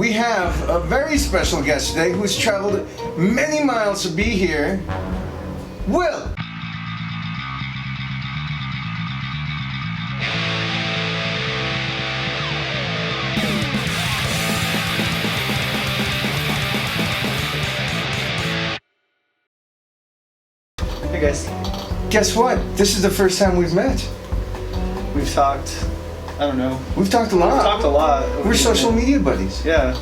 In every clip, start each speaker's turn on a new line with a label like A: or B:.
A: we have a very special guest today who's traveled many miles to be here. Will!
B: Hey guys.
A: Guess what? This is the first time we've met.
B: We've talked, I don't know.
A: We've talked a lot.
B: We've talked a lot.
A: We're social media buddies.
B: Yeah.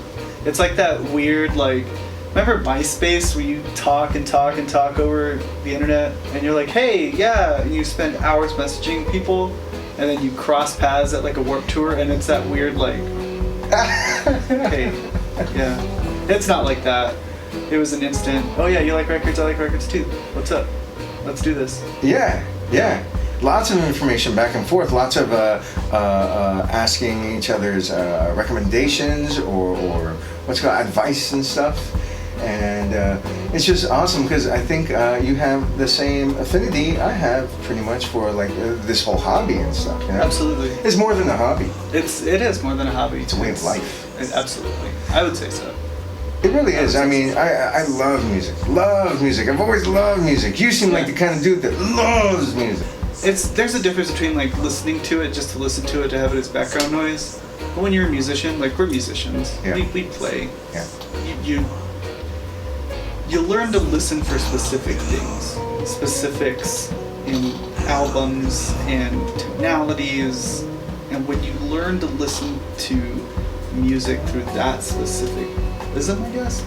B: It's like that weird, like, remember MySpace where you talk and talk and talk over the internet and you're like, hey, yeah, and you spend hours messaging people and then you cross paths at like a Warped Tour and it's that weird, like, hey, yeah. It's not like that. It was an instant, oh yeah, you like records, I like records too. What's up? Let's do this.
A: Yeah. Lots of information back and forth. Lots of asking each other's recommendations or what's called advice and stuff. And it's just awesome because I think you have the same affinity I have pretty much for like this whole hobby and stuff. You know?
B: Absolutely.
A: It's more than a hobby.
B: It is more than a hobby.
A: It's a way of life.
B: Absolutely. I would say so.
A: It really is. I mean, I love music. Love music. I've always loved music. You seem like the kind of dude that loves music.
B: There's a difference between like listening to it just to listen to it to have it as background noise. But when you're a musician, like we're musicians, we play.
A: Yeah.
B: You learn to listen for specific things, specifics in albums and tonalities, and when you learn to listen to music through that specific prism, I guess,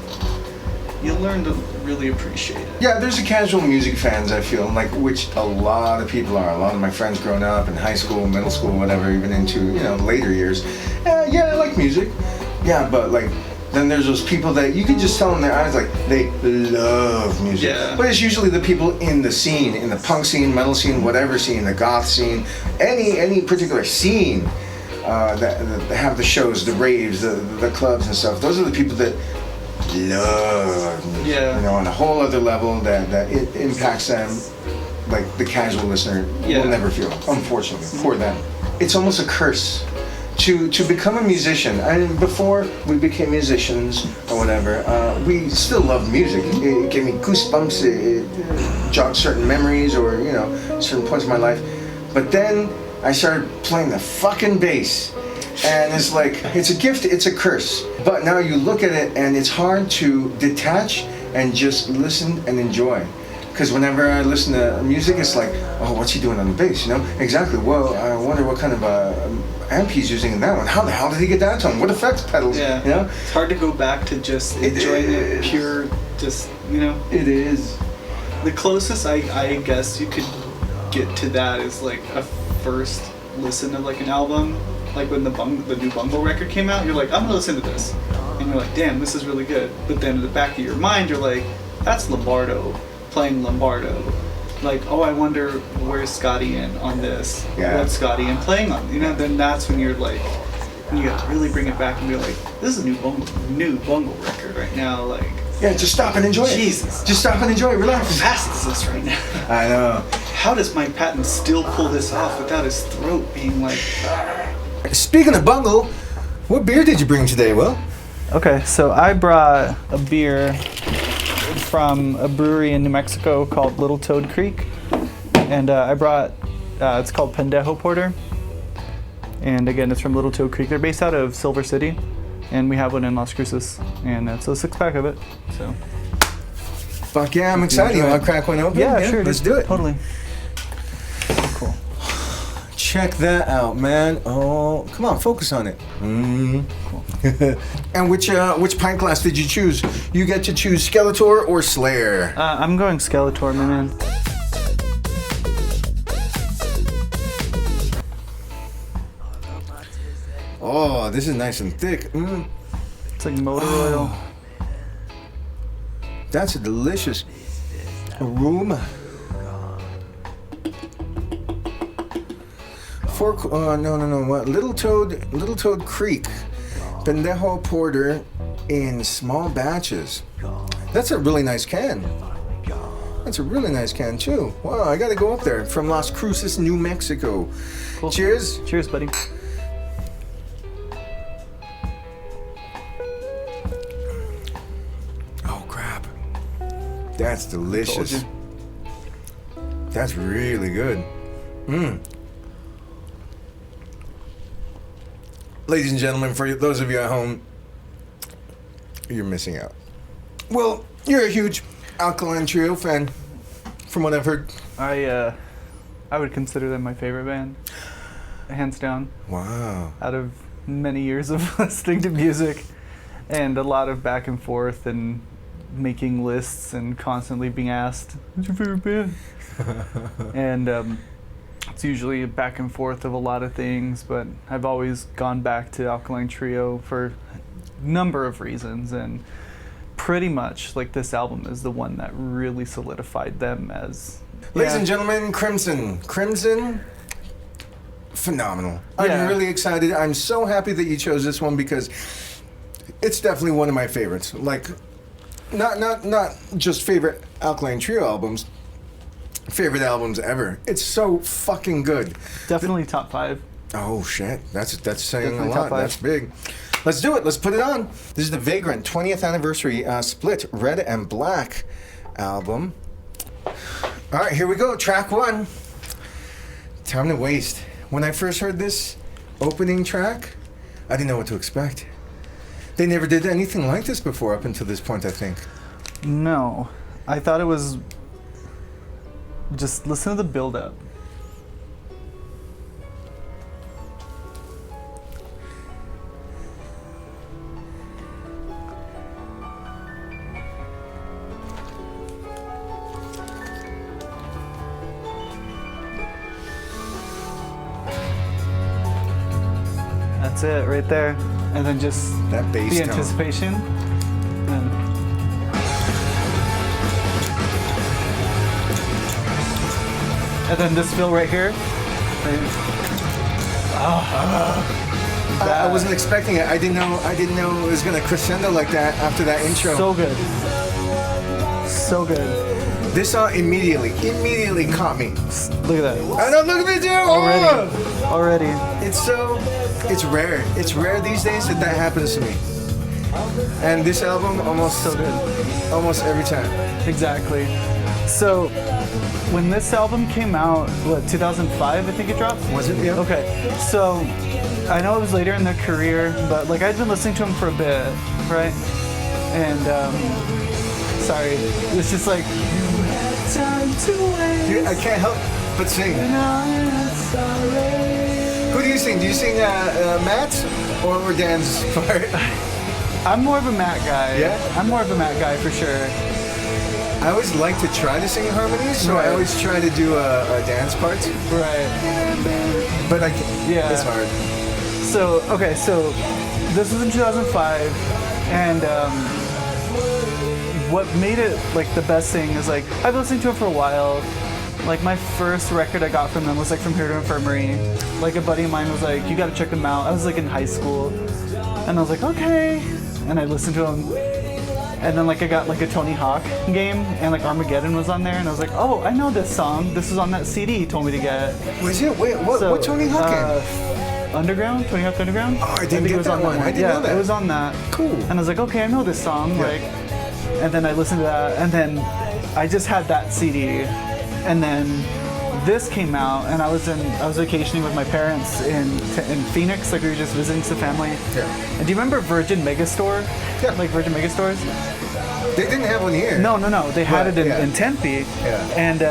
B: you learn to really appreciate it.
A: Yeah, there's the casual music fans, I feel, like which a lot of people are. A lot of my friends growing up in high school, middle school, whatever, even into, later years. Yeah, I like music. Yeah, but like, then there's those people that you can just tell in their eyes, like, they love music.
B: Yeah.
A: But it's usually the people in the scene, in the punk scene, metal scene, whatever scene, the goth scene, any particular scene that have the shows, the raves, the clubs and stuff. Those are the people that love music, on a whole other level that it impacts them like the casual listener will never feel, unfortunately, for them. It's almost a curse to become a musician. And before we became musicians or whatever, we still loved music. It gave me goosebumps, it jogged certain memories or, certain points in my life. But then I started playing the fucking bass. And it's like, it's a gift, it's a curse. But now you look at it and it's hard to detach and just listen and enjoy. Because whenever I listen to music, it's like, oh, what's he doing on the bass, Exactly, well, I wonder what kind of amp he's using in that one. How the hell did he get that tone? What effects pedals,
B: It's hard to go back to just enjoying it pure,
A: It is.
B: The closest I guess you could get to that is like a first listen of like an album. Like when the new Bungle record came out, you're like, I'm gonna listen to this. And you're like, damn, this is really good. But then in the back of your mind, you're like, that's Lombardo playing Lombardo. Like, oh, I wonder where's Scotty in on this?
A: Yeah.
B: What's Scotty in playing on? Then that's when you're like, you gotta really bring it back and be like, this is a new Bungle record right now. Like,
A: yeah, just stop and enjoy it.
B: Jesus.
A: Just stop and enjoy it. Relax.
B: How fast is this right now?
A: I know.
B: How does Mike Patton still pull this off without his throat being like...
A: Speaking of Bungle, what beer did you bring today, Will?
B: Okay, so I brought a beer from a brewery in New Mexico called Little Toad Creek. And I brought, it's called Pendejo Porter. And again, it's from Little Toad Creek. They're based out of Silver City. And we have one in Las Cruces. And it's a 6-pack of it, so.
A: Fuck yeah, I'm excited. You want to crack one open?
B: Yeah, sure.
A: Let's do it.
B: Totally. Cool.
A: Check that out, man. Oh, come on, focus on it. Cool. And which pint glass did you choose? You get to choose Skeletor or Slayer.
B: I'm going Skeletor, my man.
A: Oh, this is nice and thick.
B: It's like motor oil.
A: That's a delicious aroma. What? Little Toad Creek, Pendejo Porter in small batches. That's a really nice can. That's a really nice can too. Wow, I gotta go up there from Las Cruces, New Mexico. Cool. Cheers.
B: Cheers, buddy.
A: That's delicious.
B: Told
A: That's really good. Ladies and gentlemen, for those of you at home, you're missing out. Well, you're a huge Alkaline Trio fan, from what I've heard.
B: I would consider them my favorite band, hands down.
A: Wow.
B: Out of many years of listening to music, and a lot of back and forth, and making lists, and constantly being asked, "What's your favorite band?" And it's usually a back and forth of a lot of things, but I've always gone back to Alkaline Trio for a number of reasons, and pretty much like this album is the one that really solidified them as...
A: Ladies and gentlemen, Crimson. Crimson, phenomenal. I'm
B: Yeah.
A: really excited. I'm so happy that you chose this one because it's definitely one of my favorites. Like, not just favorite Alkaline Trio albums, favorite albums ever. It's so fucking good.
B: Definitely top 5.
A: Oh shit, that's saying
B: Definitely
A: a
B: top
A: lot.
B: 5.
A: That's big. Let's do it. Let's put it on. This is the Vagrant 20th anniversary split Red and Black album. All right, here we go. Track 1. Time to Waste. When I first heard this opening track, I didn't know what to expect. They never did anything like this before up until this point, I think.
B: No, I thought it was... Just listen to the build-up. That's it right there. And then just
A: That bass
B: the
A: tone.
B: anticipation. And then this fill right here.
A: I wasn't expecting it. I didn't know it was gonna crescendo like that after that intro.
B: So good. So good.
A: This song immediately caught me.
B: Look at that.
A: I don't look at the dude.
B: Already.
A: It's rare. It's rare these days that happens to me. And this album almost
B: So good.
A: almost every time.
B: Exactly. So when this album came out, what, 2005 I think it dropped?
A: Was it? Yeah.
B: Okay. So I know it was later in their career, but like I'd been listening to them for a bit, right? And sorry, it's just like
A: Dude, I can't help but sing. Who do you sing? Do you sing Matt's or Dan's part?
B: I'm more of a Matt guy.
A: Yeah?
B: I'm more of a Matt guy for sure.
A: I always like to try to sing harmonies, so
B: Right.
A: I always try to do a dance part.
B: Right.
A: But I can't.
B: Yeah.
A: It's hard.
B: So, okay, so this was in 2005, and what made it like the best thing is like I've been listening to it for a while. Like my first record I got from them was like From Here to Infirmary. Like a buddy of mine was like, you gotta check them out. I was like in high school, and I was like, okay, and I listened to them. And then like I got like a Tony Hawk game, and like Armageddon was on there, and I was like, oh, I know this song. This was on that CD he told me to get.
A: Was it? Wait, what Tony Hawk game?
B: Underground, Tony Hawk Underground.
A: Oh, I didn't
B: think
A: get
B: it was
A: that
B: on
A: one. I didn't
B: yeah,
A: know that.
B: it was on that.
A: Cool.
B: And I was like, okay, I know this song.
A: Yeah.
B: Like, and then I listened to that, and then I just had that CD, and then this came out, and I was vacationing with my parents in Phoenix. Like we were just visiting some family.
A: Yeah.
B: And do you remember Virgin Megastore?
A: Yeah.
B: Like Virgin Megastores.
A: They didn't have one here.
B: No. They had
A: Right,
B: it
A: yeah.
B: in Tempe.
A: Yeah.
B: And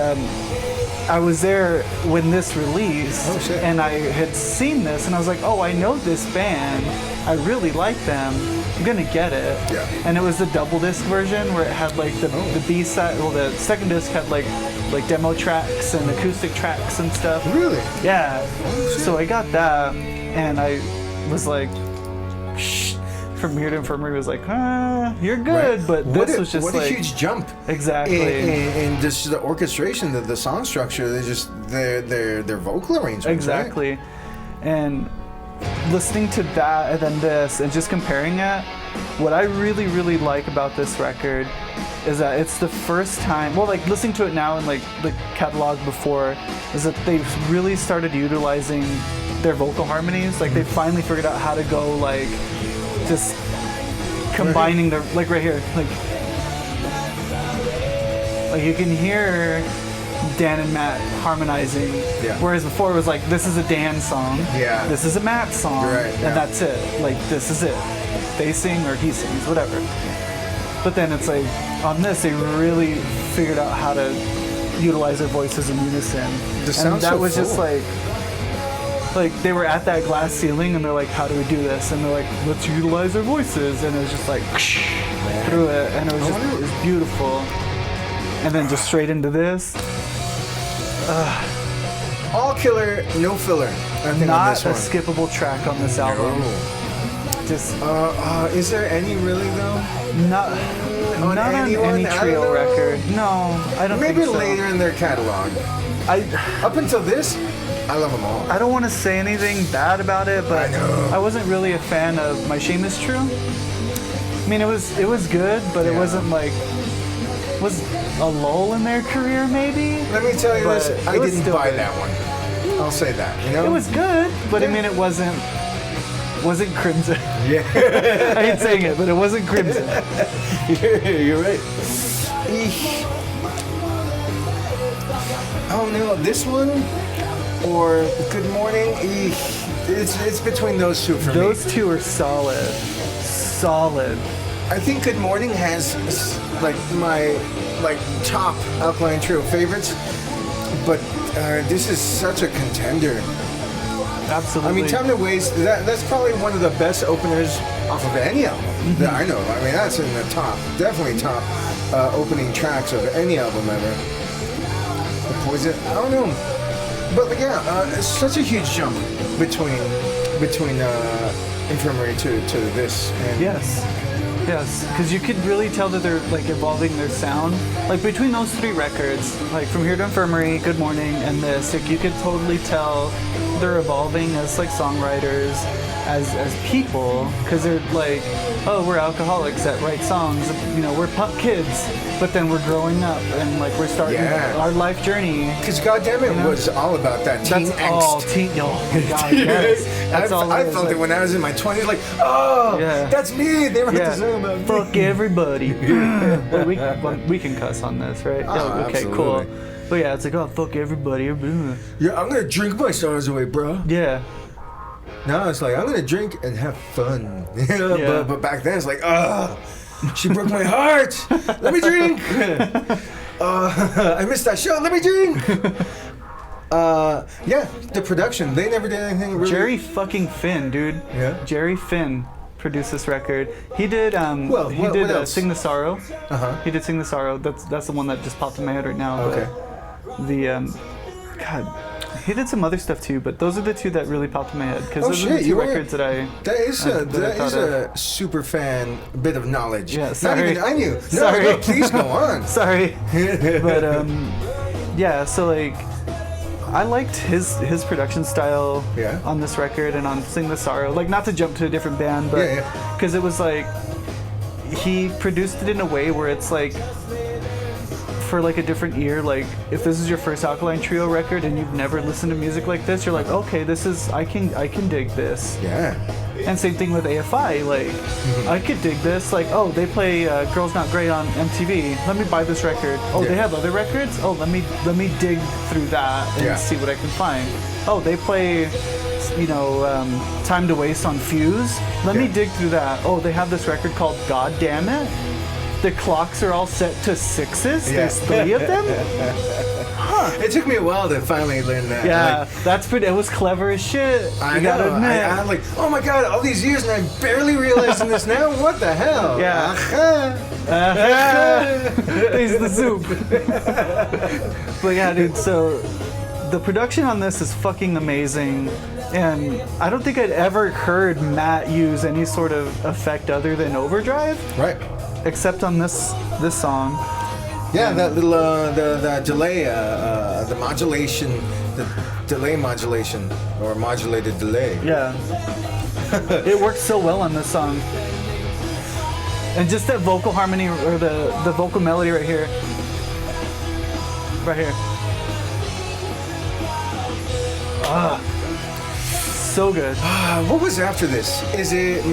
B: I was there when this released.
A: Oh, shit.
B: And I had seen this, and I was like, oh, I know this band. I really like them. I'm gonna get it.
A: Yeah.
B: And it was the double disc version where it had like the B side. Well, the second disc had like demo tracks and acoustic tracks and stuff.
A: Really?
B: Yeah. So I got that, and I was like, shh. From Here to Infirmary was like, you're good,
A: Right.
B: but
A: What
B: this
A: a-
B: was just
A: what
B: like
A: a huge jump.
B: exactly.
A: In just the orchestration, the song structure, their vocal arrangements.
B: Exactly. And listening to that and then this and just comparing it, what I really, really like about this record is that it's the first time, well, like listening to it now and like the catalog before, is that they've really started utilizing their vocal harmonies. Like they finally figured out how to go like just combining the, like right here, like Like you can hear Dan and Matt harmonizing, whereas before it was like, this is a Dan song, this is a Matt song, and that's it. Like this is it. They sing or he sings, whatever. But then it's like on this, they really figured out how to utilize their voices in unison, and that was just like they were at that glass ceiling, and they're like, how do we do this? And they're like, let's utilize our voices, and it was just like through it, and it was beautiful. And then just straight into this.
A: All killer, no filler. I think
B: Not
A: on this
B: a
A: one.
B: skippable track on this album. Just
A: is there any really though?
B: not on any trio record. No, I don't
A: Maybe
B: think so.
A: later in their catalog. Up until this, I love them all.
B: I don't want to say anything bad about it, but I wasn't really a fan of My Shame Is True. I mean, it was good, but it wasn't like was a lull in their career maybe.
A: Let me tell you this, I didn't buy
B: good.
A: that one. I'll say that. You know,
B: it was good, but I mean, it wasn't Crimson.
A: Yeah.
B: I hate saying it, but it wasn't Crimson.
A: You're right. Oh no, this one or Good Morning. It's between those two for me.
B: Those two are solid.
A: I think Good Morning has like my top Alkaline Trio favorites, but this is such a contender.
B: Absolutely.
A: I mean, Time to Waste, that's probably one of the best openers off of any album that I know of. I mean, that's in the top, definitely top opening tracks of any album ever. The Poison, I don't know. But yeah, it's such a huge jump between Infirmary to this. And
B: Yes, because you could really tell that they're like evolving their sound. Like between those three records, like From Here to Infirmary, Good Morning, and this, like you could totally tell they're evolving as like songwriters, as people, because they're like, oh, we're alcoholics that write songs, you know, we're punk kids, but then we're growing up and like we're starting our life journey.
A: Because goddamn it was all about that teen
B: That's
A: angst.
B: all teen. Oh my God, yes. That's all.
A: I felt it when I was in my 20s, like, oh, that's me. They wrote the song about me.
B: Fuck everybody. Well, we can cuss on this, right?
A: Oh,
B: okay,
A: absolutely.
B: cool. But yeah, it's like, oh, fuck everybody.
A: Yeah, I'm gonna drink my sorrows away, bro.
B: Yeah.
A: Now it's like, I'm gonna drink and have fun. You know? But back then it's like, oh, she broke my heart. Let me drink. I missed that show. Let me drink. Yeah, the production. They never did anything really.
B: Jerry fucking Finn, dude.
A: Yeah.
B: Jerry Finn produced this record. He did
A: what else?
B: Sing the Sorrow.
A: Uh-huh.
B: He did Sing the Sorrow. That's the one that just popped in my head right now.
A: Okay.
B: God, he did some other stuff too, but those are the two that really popped in my head because those are the two
A: you
B: records that I.
A: That is a super fan bit of knowledge.
B: Yeah, sorry.
A: Not even I knew.
B: Sorry.
A: No, please go on.
B: Sorry, but yeah. So like, I liked his production style on this record and on Sing the Sorrow. Like, not to jump to a different band, but because it was like he produced it in a way where it's like, for like a different ear, like if this is your first Alkaline Trio record and you've never listened to music like this, you're like, okay, this is I can dig this.
A: Yeah.
B: And same thing with AFI, like I could dig this. Like, oh, they play Girls Not Great on MTV. Let me buy this record. Oh, they have other records. Oh, let me dig through that and see what I can find. Oh, they play, you know, Time to Waste on Fuse. Let me dig through that. Oh, they have this record called God Damn It. The clocks are all set to 6s. There's 3 of them.
A: It took me a while to finally learn that.
B: Yeah, it was clever as shit.
A: I know. I'm like, oh my God, all these years and I'm barely realizing this now. What the hell?
B: Yeah. There's the soup. But yeah, dude. So the production on this is fucking amazing. And I don't think I'd ever heard Matt use any sort of effect other than overdrive.
A: Right.
B: Except on this song.
A: Yeah, that little the delay, the modulation, the delay modulation or modulated delay.
B: Yeah. It works so well on this song. And just that vocal harmony or the vocal melody right here. Right here. so good.
A: What was after this? Is it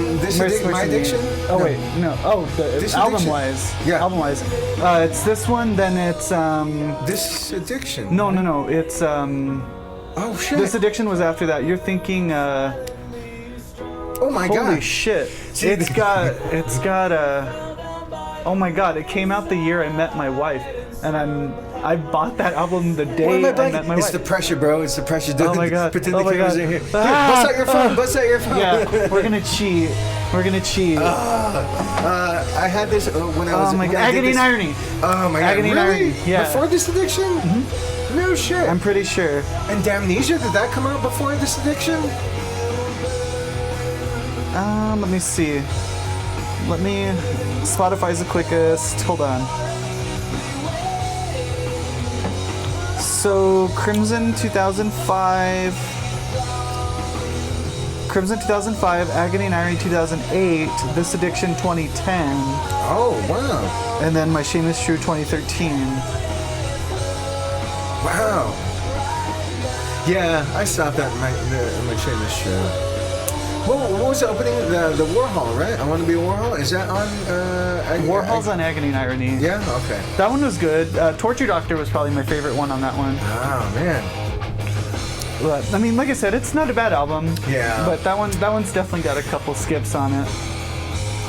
A: My Addiction?
B: Oh
A: No.
B: wait, no. Oh,
A: This
B: album
A: Addiction.
B: wise.
A: Yeah.
B: Album wise. It's this one. Then it's
A: This Addiction.
B: No. It's
A: Oh shit.
B: This Addiction was after that. You're thinking.
A: Oh my god.
B: Holy shit! It's got. Oh my god! It came out the year I met my wife, and I bought that album the day I met my
A: It's
B: wife.
A: the pressure, bro. It's the pressure.
B: Oh my god!
A: Pretend
B: Oh
A: the
B: my
A: camera's
B: god!
A: in here. Here, bust out your phone. Bust out your phone.
B: Yeah, we're gonna cheat. We're gonna cheat.
A: I had this when I was.
B: Oh my
A: when
B: god!
A: I did
B: Agony and
A: this-
B: Irony.
A: Oh my god!
B: Agony and
A: Really?
B: Irony, yeah.
A: Before This Addiction? Mm-hmm. No shit.
B: I'm pretty sure.
A: And Damnesia, did that come out before This Addiction?
B: Let me see. Spotify's the quickest. Hold on. So Crimson 2005. Agony and Irony 2008, This Addiction 2010,
A: Oh wow!
B: and then My Shame Is True 2013.
A: Wow. Yeah, I stopped that in my Shameless show. What was the opening? The Warhol, right? I Want to Be a Warhol. Is that on?
B: Warhol's on Agony and Irony.
A: Yeah. Okay.
B: That one was good. Torture Doctor was probably my favorite one on that one.
A: Oh man.
B: But I mean, like I said, it's not a bad album.
A: Yeah.
B: But that one's definitely got a couple skips on it.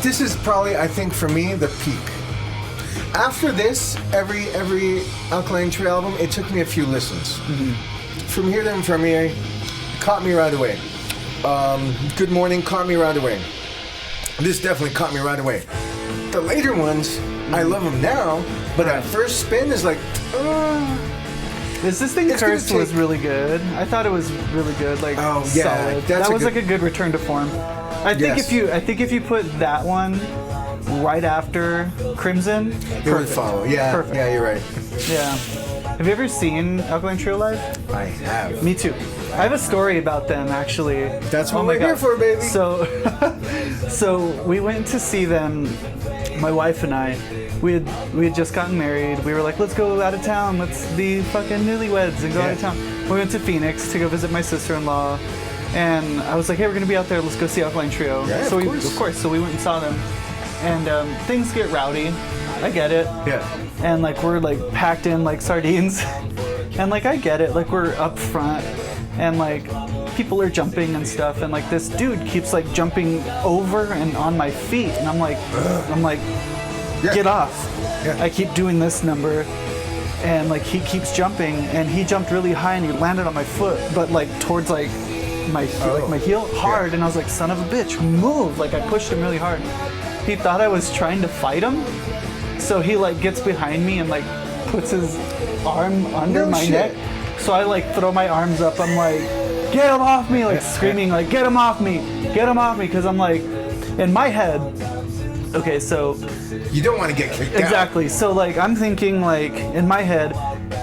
A: This is probably, I think, for me, the peak. After this, every Alkaline Trio album, it took me a few listens.
B: Mm-hmm.
A: From Here to Infirmary, caught me right away. Good Morning caught me right away. This definitely caught me right away. The later ones, I love them now, but that first spin is like,
B: This thing
A: It's gonna
B: Cursed was
A: take-
B: really good. I thought it was really good, like
A: Oh, yeah,
B: solid.
A: that's
B: That
A: a
B: was
A: good-
B: like a good return to form. I think
A: Yes.
B: if you put that one right after Crimson,
A: it would
B: perfect.
A: follow. Yeah,
B: Perfect.
A: yeah, you're right.
B: Yeah. Have you ever seen Alkaline Trio live?
A: I have.
B: Me too. I have a story about them actually.
A: That's what
B: Oh my
A: we're here
B: God.
A: for, baby.
B: So we went to see them, my wife and I. We had just gotten married. We were like, let's go out of town. Let's be fucking newlyweds and go out of
A: Yeah.
B: town. We went to Phoenix to go visit my sister-in-law, and I was like, hey, we're gonna be out there. Let's go see Alkaline Trio.
A: Yeah,
B: so
A: of course.
B: So we went and saw them, and things get rowdy. I get it.
A: Yeah.
B: And like we're like packed in like sardines, and like I get it. Like we're up front, and like people are jumping and stuff, and like this dude keeps like jumping over and on my feet, and I'm like,
A: Yeah.
B: get off.
A: Yeah.
B: I keep doing this number, and like he keeps jumping, and he jumped really high, and he landed on my foot, but like towards like my heel hard,
A: Yeah.
B: and I was like, son of a bitch, move! Like I pushed him really hard. He thought I was trying to fight him, so he like gets behind me and like puts his arm under
A: No
B: my
A: shit.
B: neck. So I like throw my arms up. I'm like, get him off me! Like screaming, like get him off me! Get him off me! Because I'm like, in my head. Okay, so
A: You don't want to get kicked out.
B: exactly. So like I'm thinking like in my head,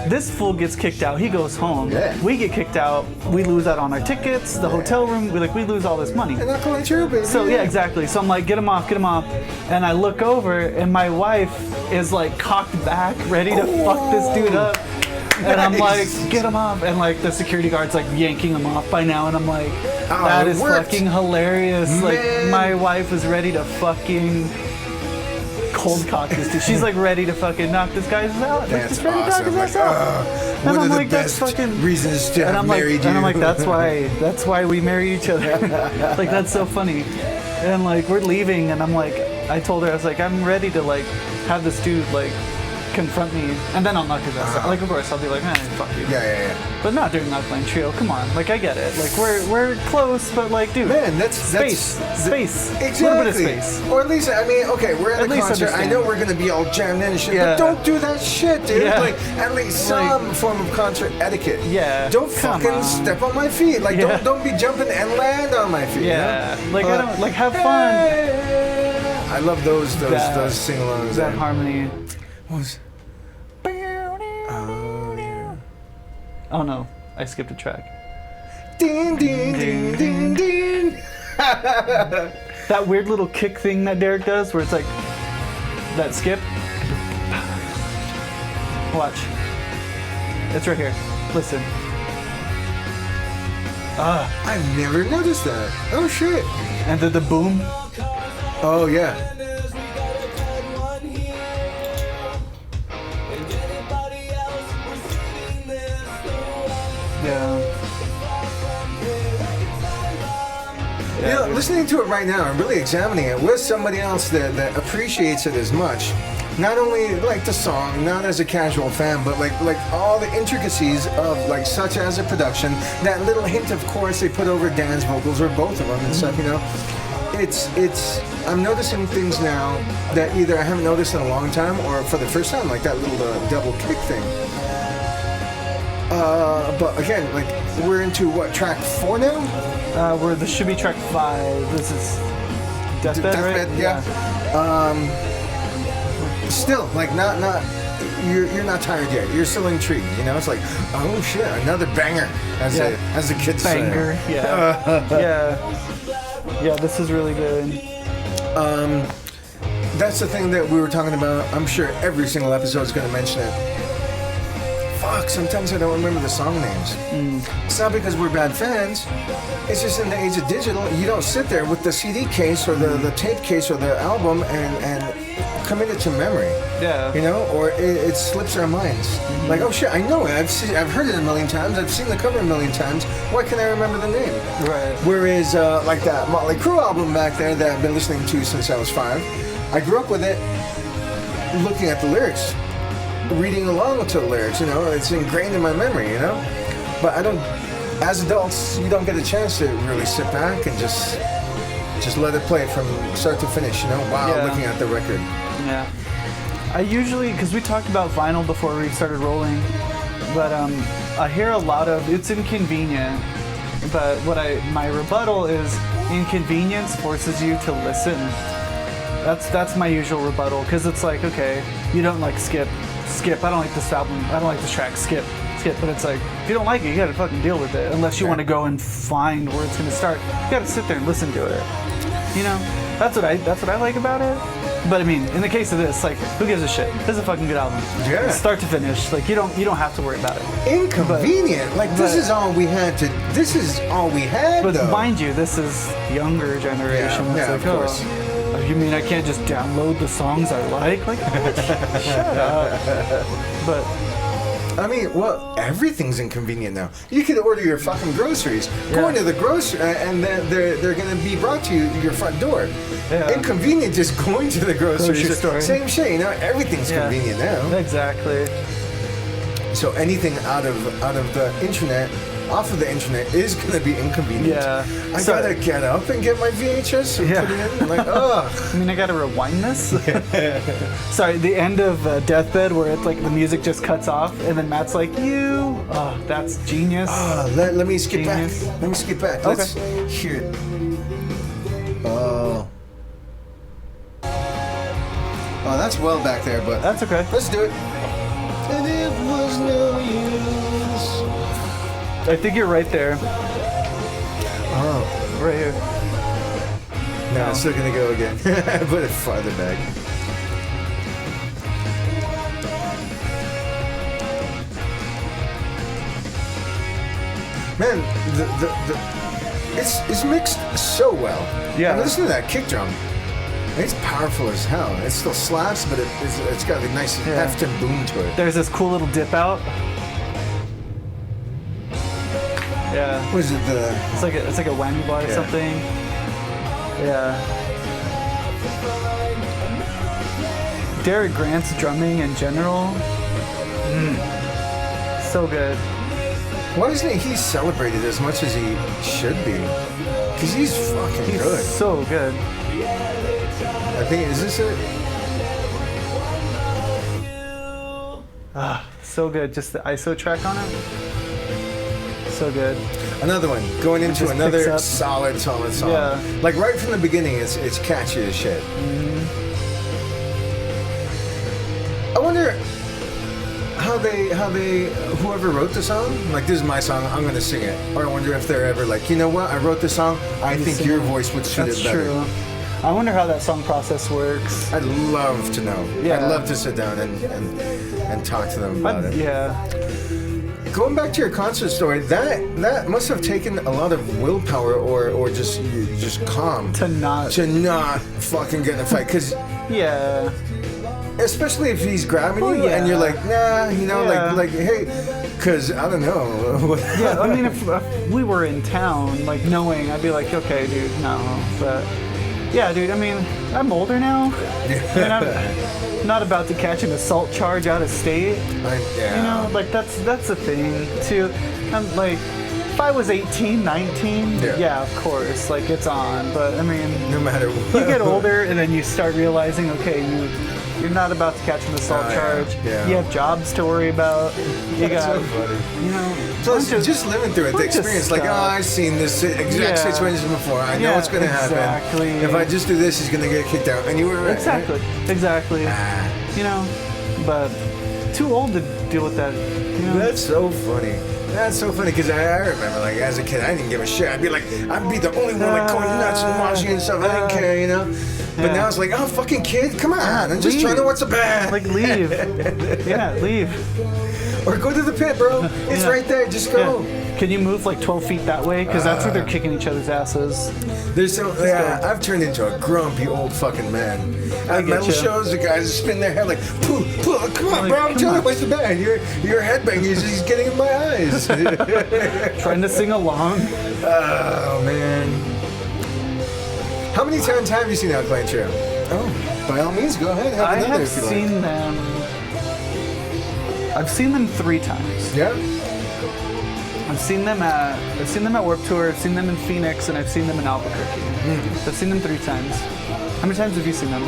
B: this fool gets kicked out. He goes home.
A: Yeah.
B: We get kicked out. We lose out on our tickets, the hotel room. We lose all this money.
A: And Alkaline Trio, baby.
B: So yeah, exactly. So I'm like, get him off. And I look over, and my wife is like cocked back, ready to fuck this dude up. And I'm like,
A: Nice.
B: get him off. And like the security guard's like yanking him off by now, and I'm like,
A: Oh,
B: that
A: it
B: is
A: worked.
B: fucking hilarious. Like
A: Man.
B: my wife is ready to fucking cold cock this dude. She's like ready to fucking knock this guy's out. Like,
A: That's
B: just ready to knock
A: awesome.
B: his
A: Like,
B: ass out.
A: one
B: And
A: of
B: I'm
A: the
B: like, that's
A: best
B: fucking
A: reasons to
B: and
A: have
B: I'm like,
A: married you.
B: and I'm like, that's why we marry each other. Like that's so funny. And like we're leaving, and I'm like, I told her I was like, I'm ready to like have this dude like confront me, and then I'll knock his ass out. Like of course I'll be like, fuck you.
A: Yeah.
B: But not during Alkaline Trio. Come on, like I get it. Like we're close, but like dude,
A: Man, that's
B: space.
A: Exactly.
B: A little bit of space.
A: Or at least, I mean, okay, we're at
B: At
A: a
B: least
A: concert. I
B: understand.
A: know we're gonna be all jammed in and shit,
B: Yeah.
A: but don't do that shit, dude.
B: Yeah.
A: Like, at least some form of concert etiquette.
B: Yeah,
A: Don't
B: come
A: fucking
B: on.
A: step on my feet. Like,
B: Yeah.
A: don't be jumping and land on my feet.
B: Yeah,
A: You know?
B: like I don't like have fun.
A: I love those
B: That-
A: sing-alongs.
B: That harmony.
A: What was? Oh yeah.
B: Oh no, I skipped a track.
A: Ding ding ding ding ding.
B: That weird little kick thing that Derek does, where it's like that skip. Watch. It's right here. Listen.
A: I've never noticed that. Oh shit.
B: And the boom.
A: Oh yeah.
B: Yeah.
A: You know, listening to it right now, I'm really examining it with somebody else that appreciates it as much. Not only like the song, not as a casual fan, but like all the intricacies of like such as a production. That little hint of chorus they put over Dan's vocals or both of them and stuff. You know, it's. I'm noticing things now that either I haven't noticed in a long time or for the first time, like that little double kick thing. But again, like we're into what, track 4 now?
B: This should be track 5. This is Deathbed, right?
A: Yeah. Still, like not you're not tired yet. You're still intrigued. You know, it's like, oh shit, another banger, as the kids
B: banger.
A: say.
B: Yeah. Yeah. This is really good.
A: That's the thing that we were talking about. I'm sure every single episode is going to mention it. Fuck, sometimes I don't remember the song names. It's not because we're bad fans. It's just in the age of digital, you don't sit there with the CD case or the tape case or the album and commit it to memory.
B: Yeah.
A: You know, or it slips our minds. Like, oh shit, I know it. I've heard it a million times. I've seen the cover a million times. Why can't I remember the name?
B: Right.
A: Whereas, like that Motley Crue album back there that I've been listening to since I was 5, I grew up with it looking at the lyrics. Reading along to the lyrics, you know, it's ingrained in my memory, you know. But I don't, as adults, you don't get a chance to really sit back and just let it play from start to finish, you know, while looking at the record.
B: Yeah. I usually, because we talked about vinyl before we started rolling, but I hear a lot of, it's inconvenient, but my rebuttal is inconvenience forces you to listen. That's my usual rebuttal, because it's like, okay, you don't like skip, I don't like this album, I don't like this track, skip, but it's like, if you don't like it, you gotta fucking deal with it, unless you want to go and find where it's gonna start. You gotta sit there and listen to it, you know. That's what I like about it. But I mean, in the case of this, like, who gives a shit? This is a fucking good album.
A: Yeah.
B: Start to finish, like, you don't have to worry about it.
A: Inconvenient. This is all we had.
B: But
A: though.
B: mind you, this is younger generation.
A: Yeah,
B: It's
A: of
B: like,
A: course.
B: Oh, you mean I can't just download the songs I like? Like, shut up. But
A: I mean, well, everything's inconvenient now. You can order your fucking groceries, go into the grocery, and then they're going to be brought to your front door.
B: Yeah.
A: Inconvenient just going to the grocery
B: store.
A: Same shit, you know. Everything's convenient now.
B: Exactly.
A: So anything out of the internet, off of the internet, is going to be inconvenient.
B: Yeah.
A: I gotta get up and get my VHS and put it in. Like, ugh.
B: I mean, I gotta rewind this. Sorry, the end of Deathbed, where it's like the music just cuts off, and then Matt's like, "You." Oh, that's genius.
A: Let me skip
B: Genius.
A: back. Let me skip back.
B: Okay.
A: Let's hear it. Oh, that's well back there, but
B: That's okay.
A: let's do it. And it was no use.
B: I think you're right there.
A: Oh,
B: Right here.
A: no, I'm still gonna go again. Put it farther back. Man, it's mixed so well.
B: Yeah.
A: I mean, listen to that kick drum. It's powerful as hell. It still slaps, but it's got a nice heft and boom to it.
B: There's this cool little dip out. Yeah.
A: What is it?
B: It's like a whammy bar or something. Yeah. Derek Grant's drumming in general. So good.
A: Why isn't he celebrated as much as he should be? Because he's fucking
B: He's
A: good.
B: so good.
A: I think, is this it?
B: So good. Just the ISO track on it. So good.
A: Another one. Going into
B: just
A: another
B: picks up.
A: solid song.
B: Yeah.
A: Like right from the beginning, it's catchy as shit. I wonder how they whoever wrote the song, like, this is my song, I'm gonna sing it. Or I wonder if they're ever like, you know what, I wrote this song, I think your voice would suit
B: That's
A: it better.
B: true. I wonder how that song process works.
A: I'd love to know.
B: Yeah.
A: I'd love to sit down and talk to them about it.
B: Yeah.
A: going back to your concert story, that must have taken a lot of willpower or just calm
B: To not
A: fucking get in a fight, because
B: yeah.
A: especially if he's grabbing you
B: yeah.
A: and you're like, nah, you know,
B: Yeah.
A: like hey, because I don't know.
B: Yeah, I mean, if we were in town, like knowing, I'd be like, okay, dude, no. But yeah, dude, I mean, I'm older now, and I'm not about to catch an assault charge out of state.
A: Yeah.
B: You know, like that's the thing too. I'm like, if I was 18, 19, yeah, of course, like it's on. But I mean,
A: No matter what.
B: you get older and then you start realizing, okay, you're not about to catch an assault charge.
A: Yeah.
B: You have jobs to worry about. You
A: That's
B: got,
A: so funny.
B: you know,
A: Plus,
B: bunch of-
A: just living through it, the
B: bunch of
A: experience, like, oh,
B: stuff.
A: I've seen this exact
B: Yeah.
A: situation before. I know
B: Yeah,
A: what's going to happen.
B: exactly.
A: If I just do this, he's going to get kicked out. And you were right.
B: Exactly.
A: Ah.
B: You know, but too old to deal with that. You know?
A: That's so funny. That's so funny because I remember, like, as a kid, I didn't give a shit. I'd be like, I'd be the only one like going nuts and watching and stuff. I didn't care, you know. But
B: Yeah.
A: now it's like, oh, fucking kid, come on, I'm just trying to watch the band.
B: Like leave. Yeah, leave.
A: Or go to the pit, bro. It's
B: Yeah.
A: right there. Just go.
B: Yeah. Can you move like 12 feet that way? Because that's where they're kicking each other's asses.
A: There's so I've turned into a grumpy old fucking man. At
B: get
A: metal
B: you.
A: shows, the guys spin their head like, poo, poo, come on,
B: Like,
A: bro, I'm
B: come
A: telling you,
B: on.
A: what's the band? Your headbanging is just getting in my eyes.
B: Trying to sing along.
A: Oh man. How many times have you seen Alkaline Trio? Oh, by all means, go ahead. Have
B: I
A: another
B: have
A: if you
B: seen
A: like.
B: them. I've seen them 3 times.
A: Yeah.
B: I've seen them at Warped Tour. I've seen them in Phoenix, and I've seen them in Albuquerque. I've seen them 3 times. How many times have you seen them?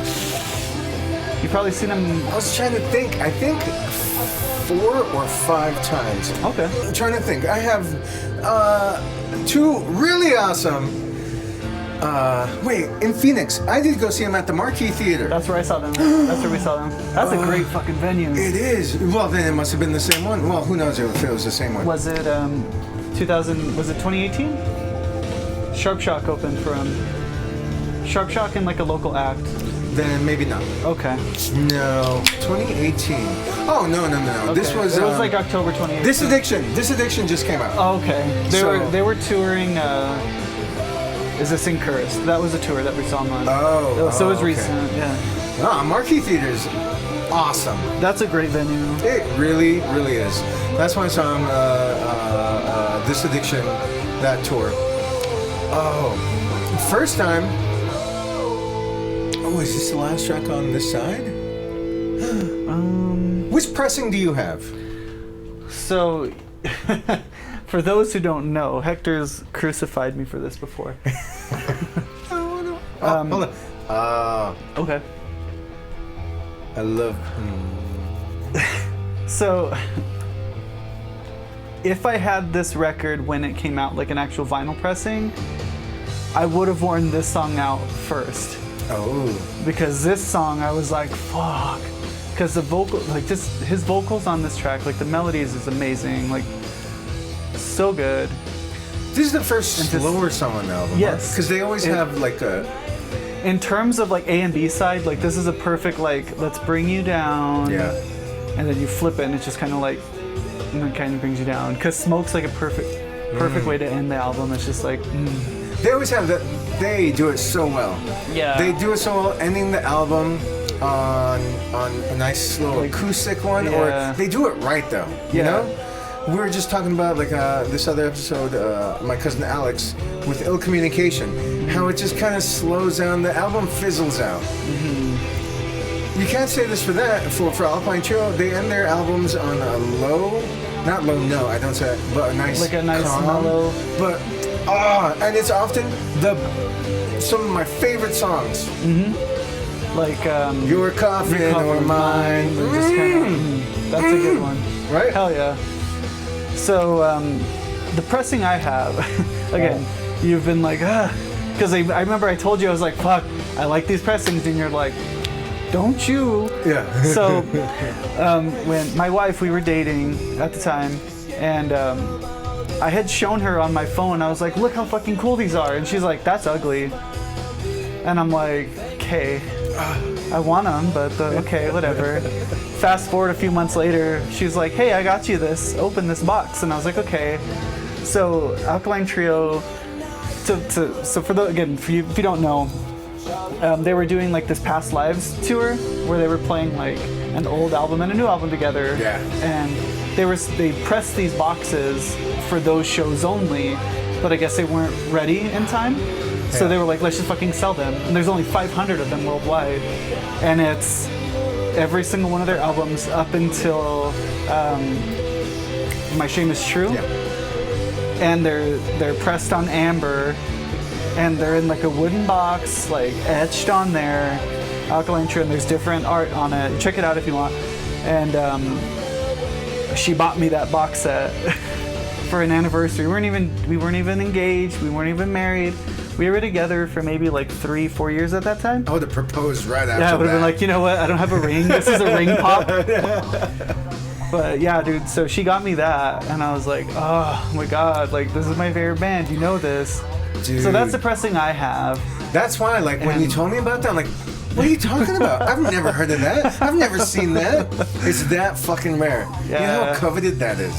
B: You've probably seen them.
A: I was trying to think. I think 4 or 5 times.
B: Okay.
A: I'm trying to think. I have 2 really awesome. Wait, in Phoenix, I did go see him at the Marquee Theater.
B: That's where I saw them. That's where we saw them. That's a great fucking venue.
A: It is. Well, then it must have been the same one. Well, who knows if it was the same one.
B: Was it 2000? Was it 2018? Sharp Shock opened from Sharp Shock and like a local act.
A: Then maybe not.
B: Okay.
A: No, 2018. Oh no.
B: Okay.
A: This was.
B: It was like October 2018.
A: This addiction just came out.
B: Oh, okay.
A: So-
B: They were touring. Is this in Curse? That was a tour that we saw them on. So it was
A: okay.
B: recent. Yeah.
A: Ah, Marquee Theater is awesome.
B: That's a great venue.
A: It really, really is. That's why I saw him. This addiction, that tour. Oh, first time. Oh, is this the last track on this side? Which pressing do you have?
B: So, for those who don't know, Hector's crucified me for this before.
A: Hold on.
B: Okay.
A: I love.
B: So, if I had this record when it came out, like an actual vinyl pressing, I would have worn this song out first.
A: Oh.
B: Because this song, I was like, fuck. Because the vocal, like just his vocals on this track, like the melodies is amazing, like so good.
A: This is the first
B: And just-
A: slower song on the album.
B: Yes.
A: Because they always have like a.
B: In terms of like A and B side, like this is a perfect like, let's bring you down.
A: Yeah.
B: And then you flip it and it's just kind of like, and it kind of brings you down. Because Smoke's like a perfect way to end the album. It's just like,
A: They always have that. They do it so well.
B: Yeah.
A: They do it so well, ending the album on a nice slow
B: Like,
A: acoustic one,
B: yeah.
A: or they do it right though. You
B: Yeah.
A: know, we were just talking about like this other episode, my cousin Alex with Ill Communication, how it just kind of slows down. The album fizzles out. You can't say this for that for Alkaline Trio. They end their albums on a low, not low note. I don't say that, but a nice,
B: Like a nice
A: calm,
B: mellow.
A: But and it's often some of my favorite songs.
B: like
A: Your coffin
B: Your Coffin
A: or mine.
B: and just kinda, that's a good one.
A: Right?
B: Hell yeah. So the pressing I have, again, you've been like, because I remember I told you, I was like, fuck, I like these pressings, and you're like, don't you?
A: Yeah.
B: So when my wife, we were dating at the time, and I had shown her on my phone, I was like, look how fucking cool these are, and she's like, that's ugly. And I'm like, okay. I want them, but okay, whatever. Fast forward a few months later, she was like, hey, I got you this. Open this box. And I was like, okay. So Alkaline Trio, so for if you don't know, they were doing like this Past Lives tour where they were playing like an old album and a new album together.
A: Yeah.
B: And they pressed these boxes for those shows only, but I guess they weren't ready in time. So they were like, let's just fucking sell them. And there's only 500 of them worldwide. And it's every single one of their albums up until My Shame Is True.
A: Yeah.
B: And they're pressed on amber. And they're in like a wooden box, like etched on there. Alkaline Trio, and there's different art on it. Check it out if you want. And she bought me that box set for an anniversary. We weren't even engaged. We weren't even married. We were together for maybe like 3-4 years at that time.
A: Oh, to propose right after that.
B: Yeah, I would have been like, you know what? I don't have a ring. This is a ring pop. But yeah, dude. So she got me that, and I was like, oh my god, like this is my favorite band. You know this.
A: Dude.
B: So that's the pressing I have.
A: That's why, like, when you told me about that, I'm like, what are you talking about? I've never heard of that. I've never seen that. It's that fucking rare.
B: Yeah.
A: You know how coveted that is?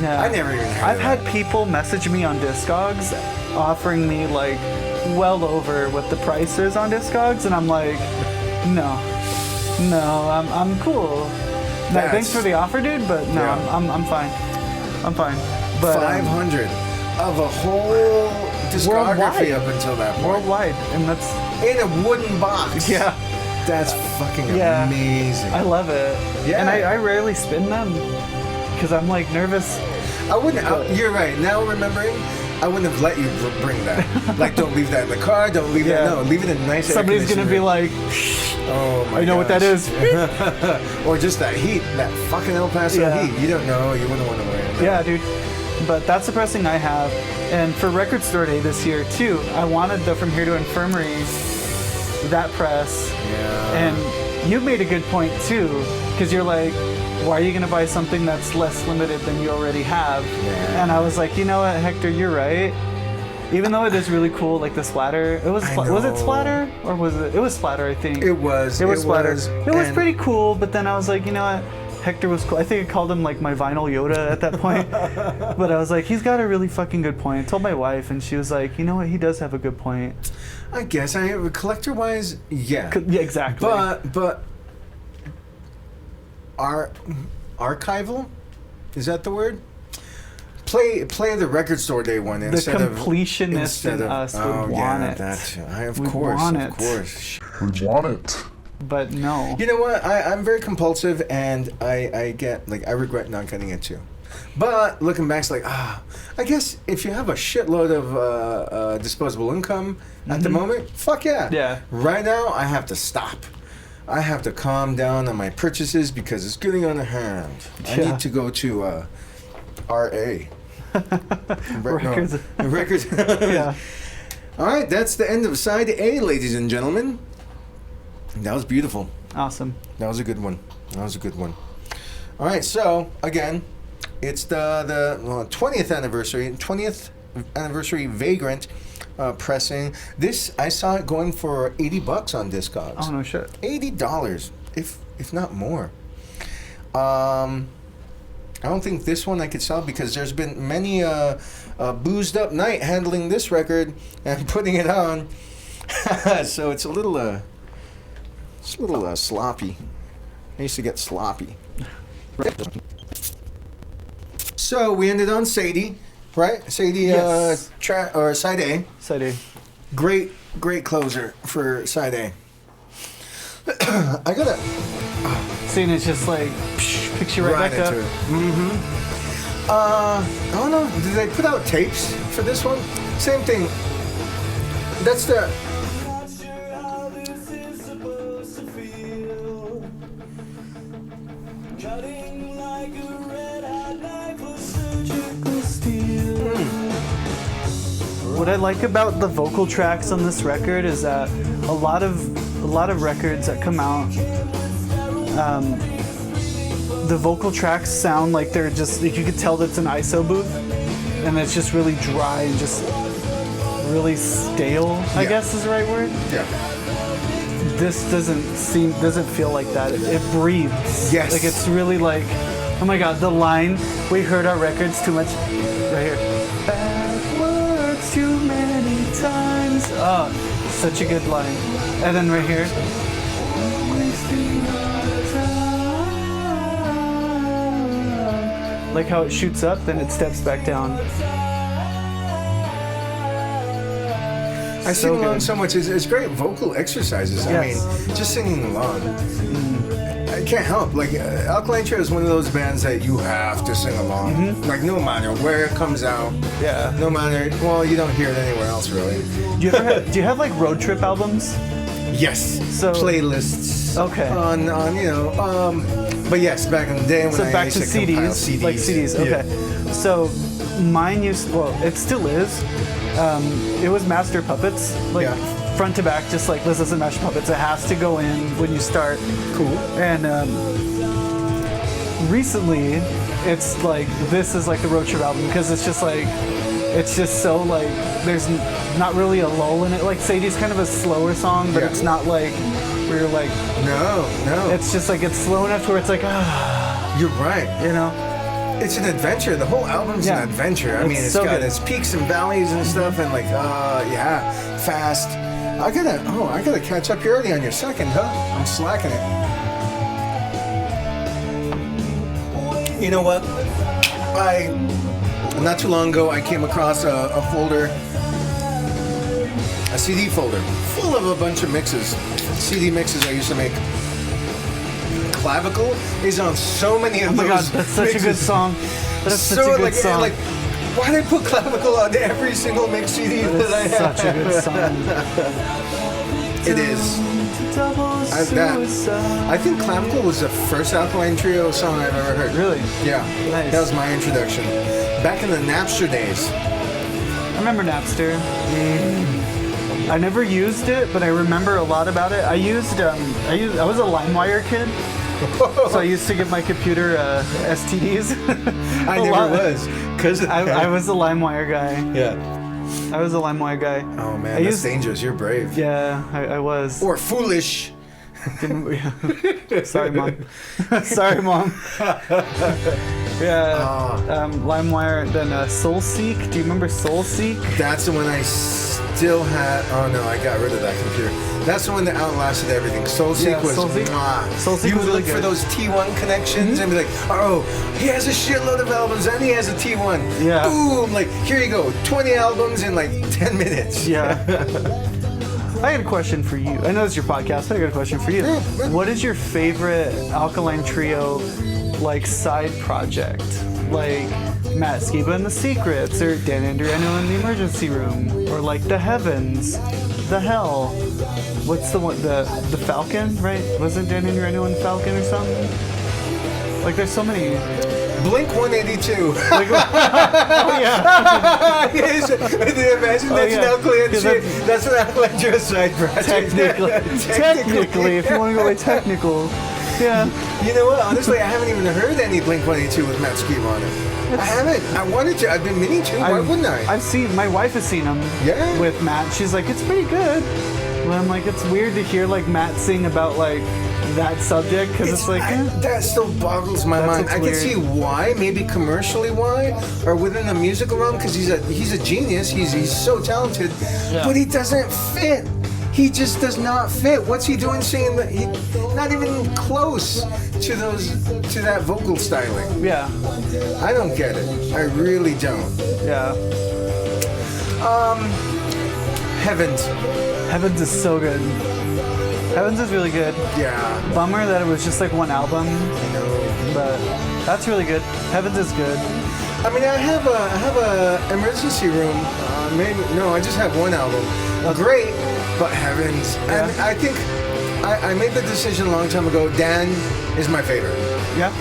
B: Yeah.
A: I never even heard
B: I've
A: of
B: had
A: that.
B: people message me on Discogs offering me like well over what the price is on Discogs, and I'm like, no, I'm cool. No, thanks for the offer, dude, but no,
A: Yeah.
B: I'm fine. I'm fine. But
A: 500 of a whole discography
B: Worldwide.
A: up until that point.
B: worldwide, and that's
A: In a wooden box.
B: yeah.
A: That's fucking
B: Yeah.
A: amazing.
B: I love it.
A: Yeah.
B: And I rarely spin them because I'm like nervous.
A: I wouldn't. You're right. Now remembering, I wouldn't have let you bring that. Like, don't leave that in the car. Don't leave
B: Yeah.
A: that. No, leave it in a nice.
B: Somebody's gonna be like,
A: "Oh my."
B: I know what that
A: gosh.
B: is.
A: Or just that heat, that fucking El Paso
B: Yeah.
A: heat. You don't know. You wouldn't want to wear it.
B: Yeah, dude. But that's the pressing I have. And for Record Store Day this year, too, I wanted the From Here to Infirmary, that press.
A: Yeah.
B: And you made a good point, too, because you're like, why are you going to buy something that's less limited than you already have?
A: Yeah.
B: And I was like, you know what, Hector, you're right. Even though it is really cool, like the splatter. Was it splatter? Or was it? It was splatter, I think.
A: It was.
B: It was splatter. It was
A: and-
B: pretty cool, but then I was like, you know what? Hector was cool. I think I called him like my vinyl Yoda at that point. But I was like, he's got a really fucking good point. I told my wife, and she was like, you know what? He does have a good point.
A: I guess collector-wise, yeah.
B: Yeah, exactly.
A: But archival, is that the word? Play the Record Store Day one
B: The
A: instead of
B: completionist in us would want it.
A: That too. Of
B: We'd
A: course.
B: want it.
C: We want it.
B: But no.
A: You know what? I'm very compulsive, and I regret not getting it too. But looking back, it's like, I guess if you have a shitload of disposable income at the moment, fuck yeah.
B: Yeah.
A: Right now, I have to stop. I have to calm down on my purchases because it's getting on the hand. I
B: Yeah.
A: need to go to RA.
B: Records.
A: Records.
B: Yeah.
A: All right, that's the end of side A, ladies and gentlemen. That was beautiful.
B: Awesome.
A: That was a good one. All right, so again, it's the 20th anniversary Vagrant pressing. This, I saw it going for $80 on Discogs.
B: Oh no shit.
A: $80, if not more. I don't think this one I could sell because there's been many boozed up night handling this record and putting it on, so it's a little sloppy. I used to get sloppy. So we ended on Sadie, right? Sadie,
B: Yes.
A: side A.
B: Side A.
A: Great closer for side A. I gotta
B: Seeing it's just like picks you right back up.
A: into it. I don't know. Did they put out tapes for this one? Same thing. That's the.
B: What I like about the vocal tracks on this record is that a lot of records that come out, the vocal tracks sound like they're just, like you could tell that it's an ISO booth, and it's just really dry and just really stale, I
A: Yeah.
B: guess is the right word.
A: Yeah.
B: this doesn't feel like that. It breathes.
A: Yes.
B: Like it's really like, oh my god, the line, we heard our records too much. Right here. Backwards too many times. Oh, such a good line. And then right here. Like how it shoots up, then it steps back down.
A: I sing along so much. It's great vocal exercises.
B: Yes.
A: I mean, just singing along. I can't help. Like, Alkaline Trio is one of those bands that you have to sing along. Like, no matter where it comes out.
B: Yeah.
A: No matter, well, you don't hear it anywhere else, really.
B: Do you have like road trip albums?
A: Yes.
B: So
A: playlists.
B: Okay.
A: On you know, but yes, back in the day when
B: So
A: I
B: back
A: used
B: to
A: to compile
B: CDs,
A: CDs.
B: like CDs. Okay.
A: Yeah.
B: So mine it still is. It was Master Puppets, like front to back, just like Liz and Master Puppets. It has to go in when you start.
A: Cool.
B: And recently, it's like this is like the road trip album because it's just so like there's not really a lull in it. Like Sadie's kind of a slower song, but it's not like where you're like
A: No.
B: It's just like it's slow enough to where it's like
A: You're right.
B: you know.
A: It's an adventure. The whole album's an adventure. I mean, it's
B: so
A: got
B: good.
A: its peaks and valleys and stuff, and like, fast. I gotta catch up. You're already on your second, huh? I'm slacking it. You know what? Not too long ago, I came across a folder, a CD folder, full of a bunch of mixes, CD mixes I used to make. Clavicle is on so many of those.
B: Oh my god, that's such a good song. That's such a good song.
A: Like, why did I put Clavicle on every single mix CD that I have?
B: Such a good song.
A: It is. I think Clavicle was the first Alkaline Trio song I've ever heard.
B: Really?
A: Yeah.
B: Nice.
A: That was my introduction. Back in the Napster days.
B: I remember Napster. I never used it, but I remember a lot about it. I was a LimeWire kid. So I used to give my computer STDs.
A: I never was. Cause
B: I was a LimeWire guy.
A: Yeah.
B: I was a LimeWire guy.
A: Oh man, that's dangerous. You're brave.
B: Yeah, I was.
A: Or foolish.
B: Sorry, Mom. Sorry, Mom. Yeah. LimeWire, then SoulSeek. Do you remember SoulSeek?
A: That's the one I still had. Oh no, I got rid of that computer. That's the one that outlasted everything. SoulSeek was.
B: SoulSeek
A: you
B: was
A: would
B: really
A: look for
B: good.
A: those T1 connections and be like, oh, he has a shitload of albums and he has a T1.
B: Yeah.
A: Boom! Like, here you go, 20 albums in like 10 minutes.
B: Yeah. I got a question for you. I know it's your podcast, but I got a question for you. What is your favorite Alkaline Trio, like, side project? Like, Matt Skiba and the Secrets, or Dan Andriano in the Emergency Room, or like The Heavens, The Hell. What's the one? The Falcon, right? Wasn't Dan Andriano in Falcon or something? Like, there's so many.
A: Blink 182.
B: Like, oh yeah.
A: Yes, imagine that's an Alkaline Trio. That's an Alkaline Trio side project.
B: Technically, if you want to go way technical. Yeah.
A: You know what? Honestly, I haven't even heard any Blink 182 with Matt Skiba on it. I haven't. I wanted to. I've been meaning to. Why wouldn't I?
B: My wife has seen them with Matt. She's like, it's pretty good. But I'm like, it's weird to hear like Matt sing about like that subject because it's like
A: that still boggles my mind. I can see why, maybe commercially why, or within the musical realm because he's a genius. He's so talented, but he doesn't fit. He just does not fit. What's he doing singing? Not even close to that vocal styling.
B: Yeah.
A: I don't get it. I really don't.
B: Yeah.
A: Heavens.
B: Heavens is so good. Heavens is really good.
A: Yeah.
B: Bummer that it was just like one album.
A: I know.
B: But that's really good. Heavens is good.
A: I mean, I have a Emergency Room. I just have one album. Great, but Heavens.
B: Yeah.
A: And I think I made the decision a long time ago. Dan is my favorite.
B: Yeah.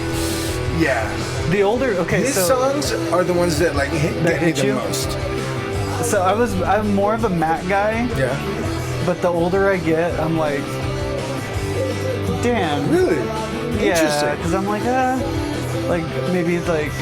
A: Yeah.
B: The older,
A: His songs are the ones that like get me the most.
B: So I'm more of a Matt guy.
A: Yeah.
B: But the older I get, I'm like, damn.
A: Really?
B: Yeah.
A: Interesting.
B: Because I'm like, maybe like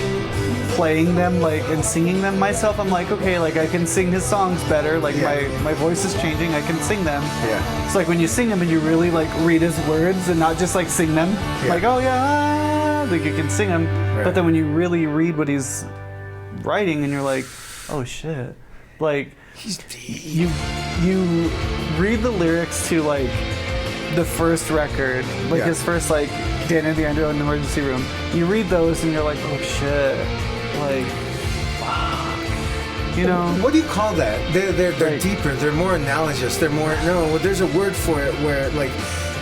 B: playing them like and singing them myself, I'm like, okay, like I can sing his songs better. Like my voice is changing. I can sing them.
A: Yeah.
B: It's like when you sing them and you really like read his words and not just like sing them.
A: Yeah.
B: Like, oh yeah, like you can sing them.
A: Right.
B: But then when you really read what he's writing and you're like, oh shit, like
A: He's deep.
B: you read the lyrics to like the first record, like his first like Dan and the Andrew in the Emergency Room. You read those and you're like, oh shit, like fuck, you know.
A: What do you call that? They're
B: Right.
A: deeper. They're more analogous. They're more there's a word for it where like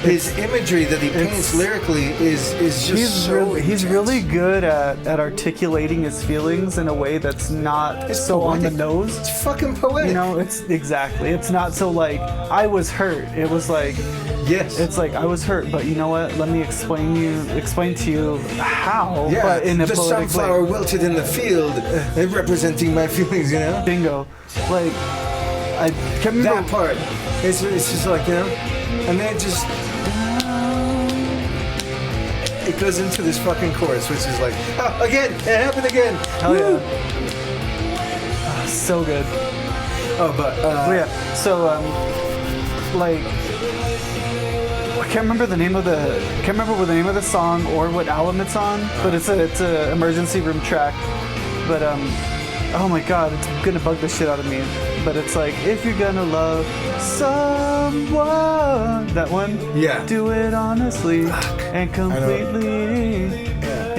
A: his imagery that he paints lyrically is just
B: he's really good at articulating his feelings in a way that's not
A: It's
B: so on the
A: poetic.
B: nose.
A: It's fucking poetic.
B: You know, it's not so like I was hurt. It was like
A: Yes.
B: it's like I was hurt, but you know what? Let me explain to you how.
A: Yeah,
B: But in a
A: the
B: poetic
A: sunflower
B: way.
A: wilted in the field, representing my feelings, you know?
B: Bingo. Like I can't remember.
A: That part. It's just like, you know? And then it goes into this fucking chorus, which is like, oh, again, it happened again.
B: Hell
A: Woo!
B: yeah. So good.
A: Oh, but,
B: Oh yeah. So like I can't remember the name of the song or what album it's on, but it's a emergency room track. But oh my god, it's gonna bug the shit out of me. But it's like, if you're gonna love someone, that one,
A: Yeah.
B: do it honestly and completely.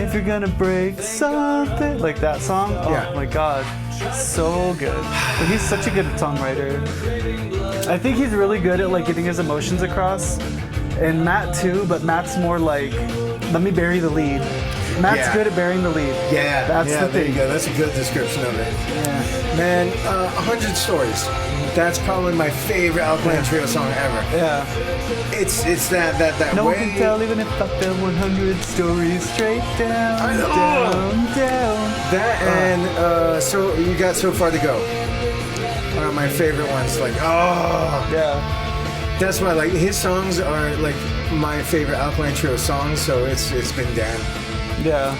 B: If you're gonna break something, like that song, oh
A: Yeah.
B: my god, so good. But he's such a good songwriter. I think he's really good at like getting his emotions across, and Matt too. But Matt's more like, let me bury the lead. Matt's
A: Yeah.
B: good at burying the lead.
A: yeah,
B: that's
A: yeah,
B: the
A: there
B: thing.
A: you go. That's a good description of it.
B: Yeah.
A: Man, 100 Stories. That's probably my favorite Alkaline Trio song ever.
B: Yeah.
A: It's that
B: No one
A: way.
B: can tell even if I fell 100 stories straight down,
A: I know.
B: down.
A: That and so you got So Far to Go. One of my favorite ones. Like, oh,
B: Yeah.
A: that's why like his songs are like my favorite Alkaline Trio songs. So it's been Dan.
B: Yeah.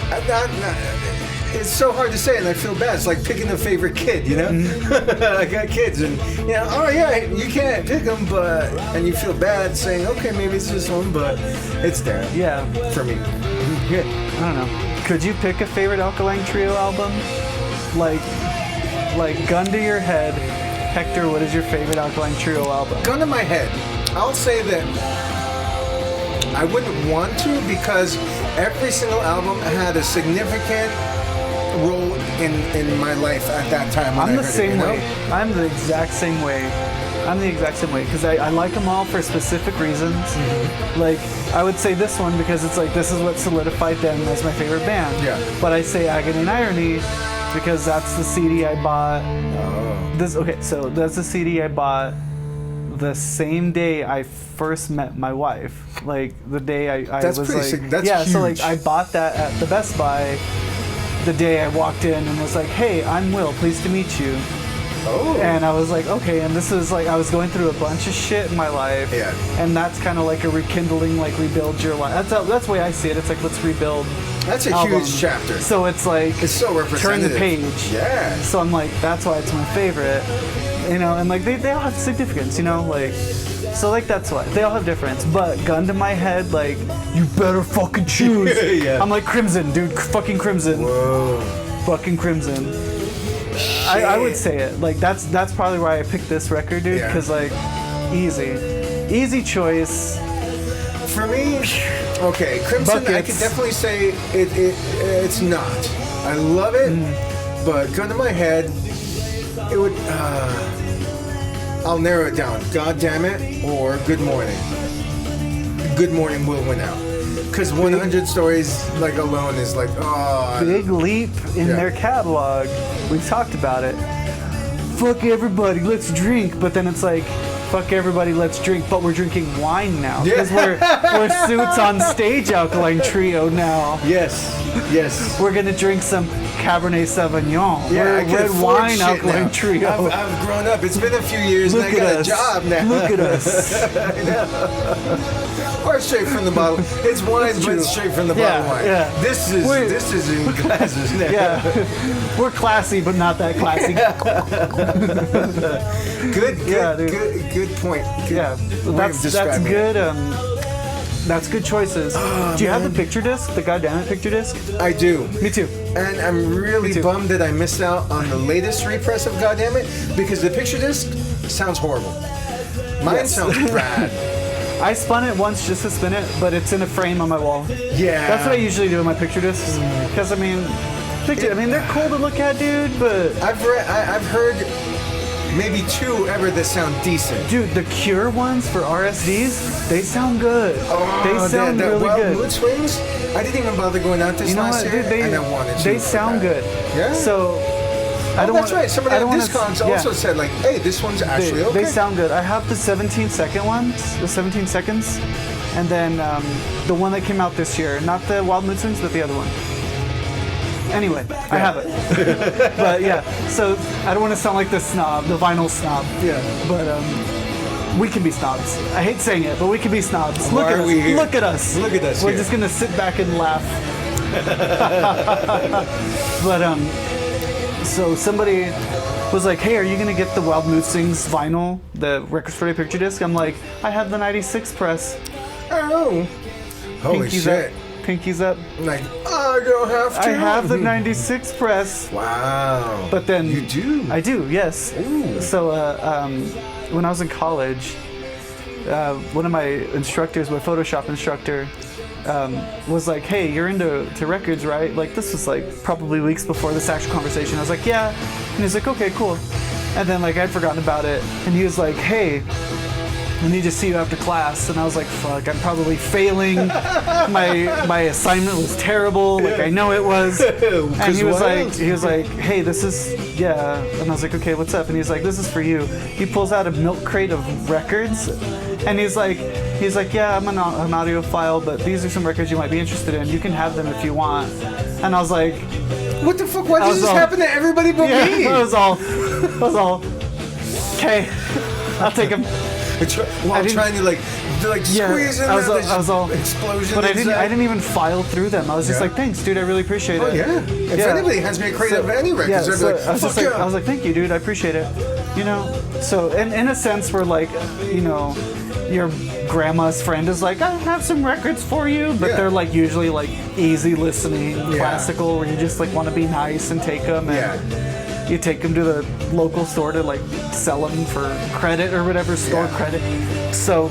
A: It's so hard to say, and I feel bad. It's like picking a favorite kid, you know? I got kids, and you know, oh yeah, you can't pick them, and you feel bad saying, okay, maybe it's this one, but it's Dan.
B: Yeah.
A: For me. Yeah.
B: I don't know. Could you pick a favorite Alkaline Trio album? Like gun to your head, Hector, what is your favorite Alkaline Trio album?
A: Gun to my head, I'll say that I wouldn't want to because every single album had a significant role in my life at that time. When
B: I'm
A: I
B: the
A: heard
B: same
A: it, you know?
B: way. I'm the exact same way because I like them all for specific reasons.
A: Mm-hmm.
B: Like I would say this one because it's like this is what solidified them as my favorite band.
A: Yeah.
B: But I say Agony and Irony because that's the CD I bought. So that's the CD I bought the same day I first met my wife. Like the day I
A: That's
B: was
A: pretty
B: like,
A: sick. That's
B: yeah. So like
A: huge.
B: I bought that at the Best Buy the day I walked in and was like, hey, I'm Will, pleased to meet you.
A: Oh.
B: And I was like, okay, and this is like, I was going through a bunch of shit in my life.
A: Yeah.
B: And that's kind of like a rekindling, like rebuild your life. That's the way I see it. It's like, let's rebuild.
A: That's a
B: album.
A: huge chapter.
B: So it's like,
A: It's so
B: turn
A: representative.
B: the page.
A: Yeah.
B: So I'm like, that's why it's my favorite. You know, and like, they all have significance, you know, like, so like, that's why. They all have difference. But gun to my head, like, you better fucking choose.
A: Yeah.
B: I'm like, Crimson, dude, fucking Crimson.
A: Whoa.
B: Fucking Crimson. I would say it. Like that's probably why I picked this record, dude.
A: Yeah.
B: Because like, easy choice.
A: For me, okay, Crimson, I
B: Buckets.
A: could definitely say it's not. I love it, but gun to my head, it would. I'll narrow it down. God damn it, or Good Morning. Good Morning will win out. Because 100 Stories like alone is like, oh.
B: Big leap in
A: Yeah.
B: their catalog. We've talked about it. Fuck everybody, let's drink. But then it's like, fuck everybody, let's drink. But we're drinking wine now because we're suits on stage. Alkaline Trio now.
A: Yes.
B: We're gonna drink some Cabernet Sauvignon.
A: Yeah,
B: We're
A: I can
B: red
A: afford
B: wine
A: shit
B: Alkaline
A: now.
B: Trio.
A: I've grown up. It's been a few years
B: Look
A: and I
B: at
A: got
B: us.
A: a job now.
B: Look at us.
A: course, straight from the bottle. It's wine, but it's straight from the bottle wine.
D: Yeah.
A: This is in glasses.
D: Yeah, we're classy, but not that classy.
A: Good point.
D: Yeah, that's good. That's good choices. Do you have the picture disc? The goddamn picture disc?
A: I do.
D: Me too.
A: And I'm really bummed that I missed out on the latest repress of Goddammit because the picture disc sounds horrible. Mine sounds rad.
D: I spun it once just to spin it, but it's in a frame on my wall.
A: Yeah.
D: That's what I usually do with my picture discs. Because, they're cool to look at, dude, but...
A: I've heard maybe 2 ever that sound decent.
D: Dude, the Cure ones for RSDs, they sound good. They sound really good.
A: Mood swings? I didn't even bother going out this last year, and I wanted to.
D: They sound good.
A: Yeah?
D: So...
A: That's right. Some of the discogs also said, like, hey, this one's actually okay.
D: They sound good. I have the 17-second ones, the 17 seconds, and then the one that came out this year. Not the Wild Mood Swings, but the other one. Anyway, I have it. But yeah, so I don't want to sound like the snob, the vinyl snob.
A: Yeah.
D: But we can be snobs. I hate saying it, but we can be snobs. Look at us. Look at us.
A: Look at us.
D: We're just going to sit back and laugh. But, so somebody was like, hey, are you going to get the Wild Mood Swings vinyl, the Records for a Picture Disc? I'm like, I have the 96 press.
A: Oh. Holy
D: Pinkies
A: shit.
D: Up. Pinkies up.
A: Like, I don't have to.
D: I have the 96 press.
A: Wow.
D: But then...
A: You do?
D: I do, yes.
A: Ooh.
D: So when I was in college, one of my instructors, my Photoshop instructor, was like, hey, you're into records, right? Like, this was like probably weeks before this actual conversation. I was like, yeah. And he's like, okay, cool. And then like I'd forgotten about it. And he was like, hey, I need to see you after class. And I was like, fuck, I'm probably failing. My assignment was terrible. Like, I know it was. And he was like, hey, this is, yeah. And I was like, okay, what's up? And he's like, this is for you. He pulls out a milk crate of records. And he's like, yeah, I'm an audiophile, but these are some records you might be interested in. You can have them if you want. And I was like,
A: what the fuck? Why does this happen to everybody but me?
D: I was all, okay, I'll take them.
A: While trying to like squeeze in
D: I was all
A: explosion.
D: But I didn't even file through them. I was just like, thanks, dude, I really appreciate it.
A: Oh yeah. If anybody hands me a crate of any records, I'd be like,
D: I was like, thank you, dude, I appreciate it. You know? So in a sense we're like, you know, your grandma's friend is like, I have some records for you, but they're like usually like easy listening, classical, where you just like want to be nice and take them, and you take them to the local store to like sell them for credit or whatever, store credit. So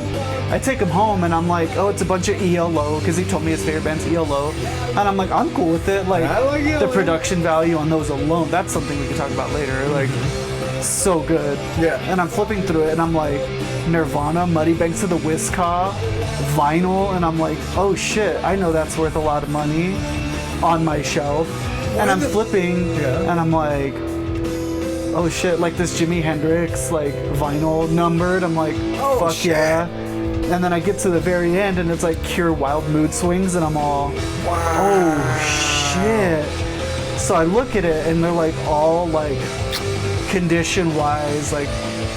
D: I take them home and I'm like, oh, it's a bunch of ELO, because he told me his favorite band's ELO, and I'm like, I'm cool with it. Like,
A: I like ELO.
D: The production value on those alone, that's something we can talk about later. Like, so good.
A: Yeah.
D: And I'm flipping through it and I'm like, Nirvana, Muddy Banks of the Whiskaw, vinyl, and I'm like, oh shit, I know that's worth a lot of money on my shelf. And I'm flipping and I'm like, oh shit, like this Jimi Hendrix like vinyl numbered. I'm like, oh, fuck shit. Yeah. And then I get to the very end and it's like Cure Wild Mood Swings and I'm all, oh shit. So I look at it and they're like all like condition wise, like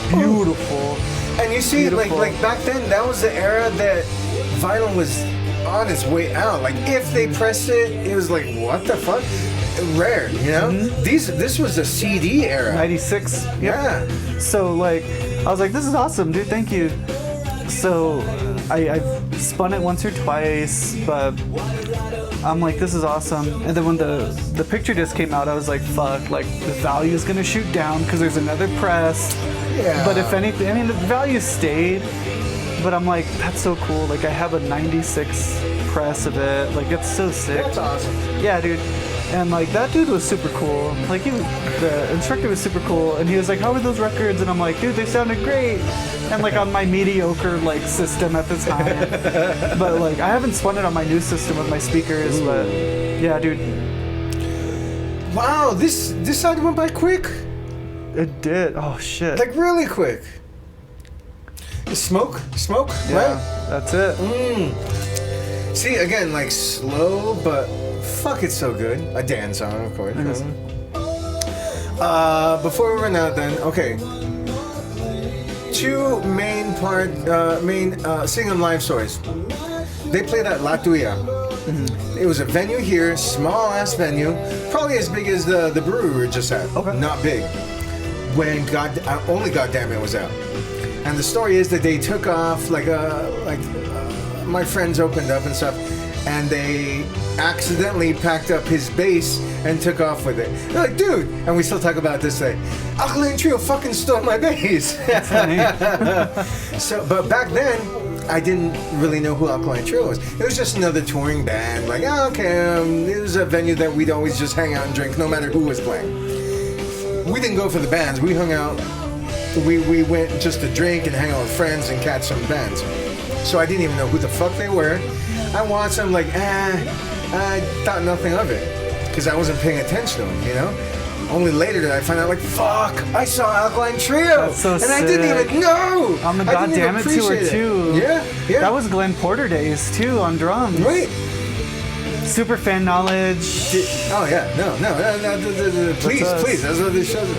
D: beautiful.
A: And you see, like back then, that was the era that vinyl was on its way out. Like if they pressed it, it was like, what the fuck? Rare, you know? This was the CD era.
D: 96. Yep.
A: Yeah.
D: So like, I was like, this is awesome, dude. Thank you. So I've spun it once or twice, but I'm like, this is awesome. And then when the picture disc came out, I was like, fuck, like the value is gonna shoot down because there's another press.
A: Yeah.
D: But if anything, I mean, the value stayed. But I'm like, that's so cool. Like I have a 96 press of it. Like it's so sick.
A: That's awesome.
D: Yeah, dude. And like that dude was super cool. Like the instructor was super cool, and he was like, "How were those records?" And I'm like, "Dude, they sounded great." And like on my mediocre like system at the time, but like I haven't spun it on my new system with my speakers. But yeah, dude.
A: Wow, this side went by quick.
D: It did. Oh shit.
A: Like really quick. Smoke,
D: yeah,
A: right?
D: That's it.
A: See, again, like slow, but fuck, it's so good. A dance song, of course. Before we run out, then, okay. Two main sing and live stories. They played at La Tuya. It was a venue here, small ass venue, probably as big as the brewery we were just at.
D: Okay.
A: Not big. When only goddamn it was out. And the story is that they took off my friends opened up and stuff, and they accidentally packed up his bass and took off with it. They're like, dude, and we still talk about this thing. Alkaline Trio fucking stole my bass. So, but back then, I didn't really know who Alkaline Trio was. It was just another touring band. Like, oh, okay, it was a venue that we'd always just hang out and drink, no matter who was playing. We didn't go for the bands. We hung out. We went just to drink and hang out with friends and catch some bands. So I didn't even know who the fuck they were. I watched them like, I thought nothing of it because I wasn't paying attention to them, you know? Only later did I find out, like, fuck, I saw Alkaline Trio.
D: That's so
A: and
D: sick.
A: I didn't even know.
D: On the
A: I didn't even
D: Goddammit tour,
A: appreciate it.
D: too.
A: Yeah.
D: That was Glenn Porter days, too, on drums.
A: Right.
D: Super fan knowledge.
A: Oh, yeah. No. Please. That's what this shows.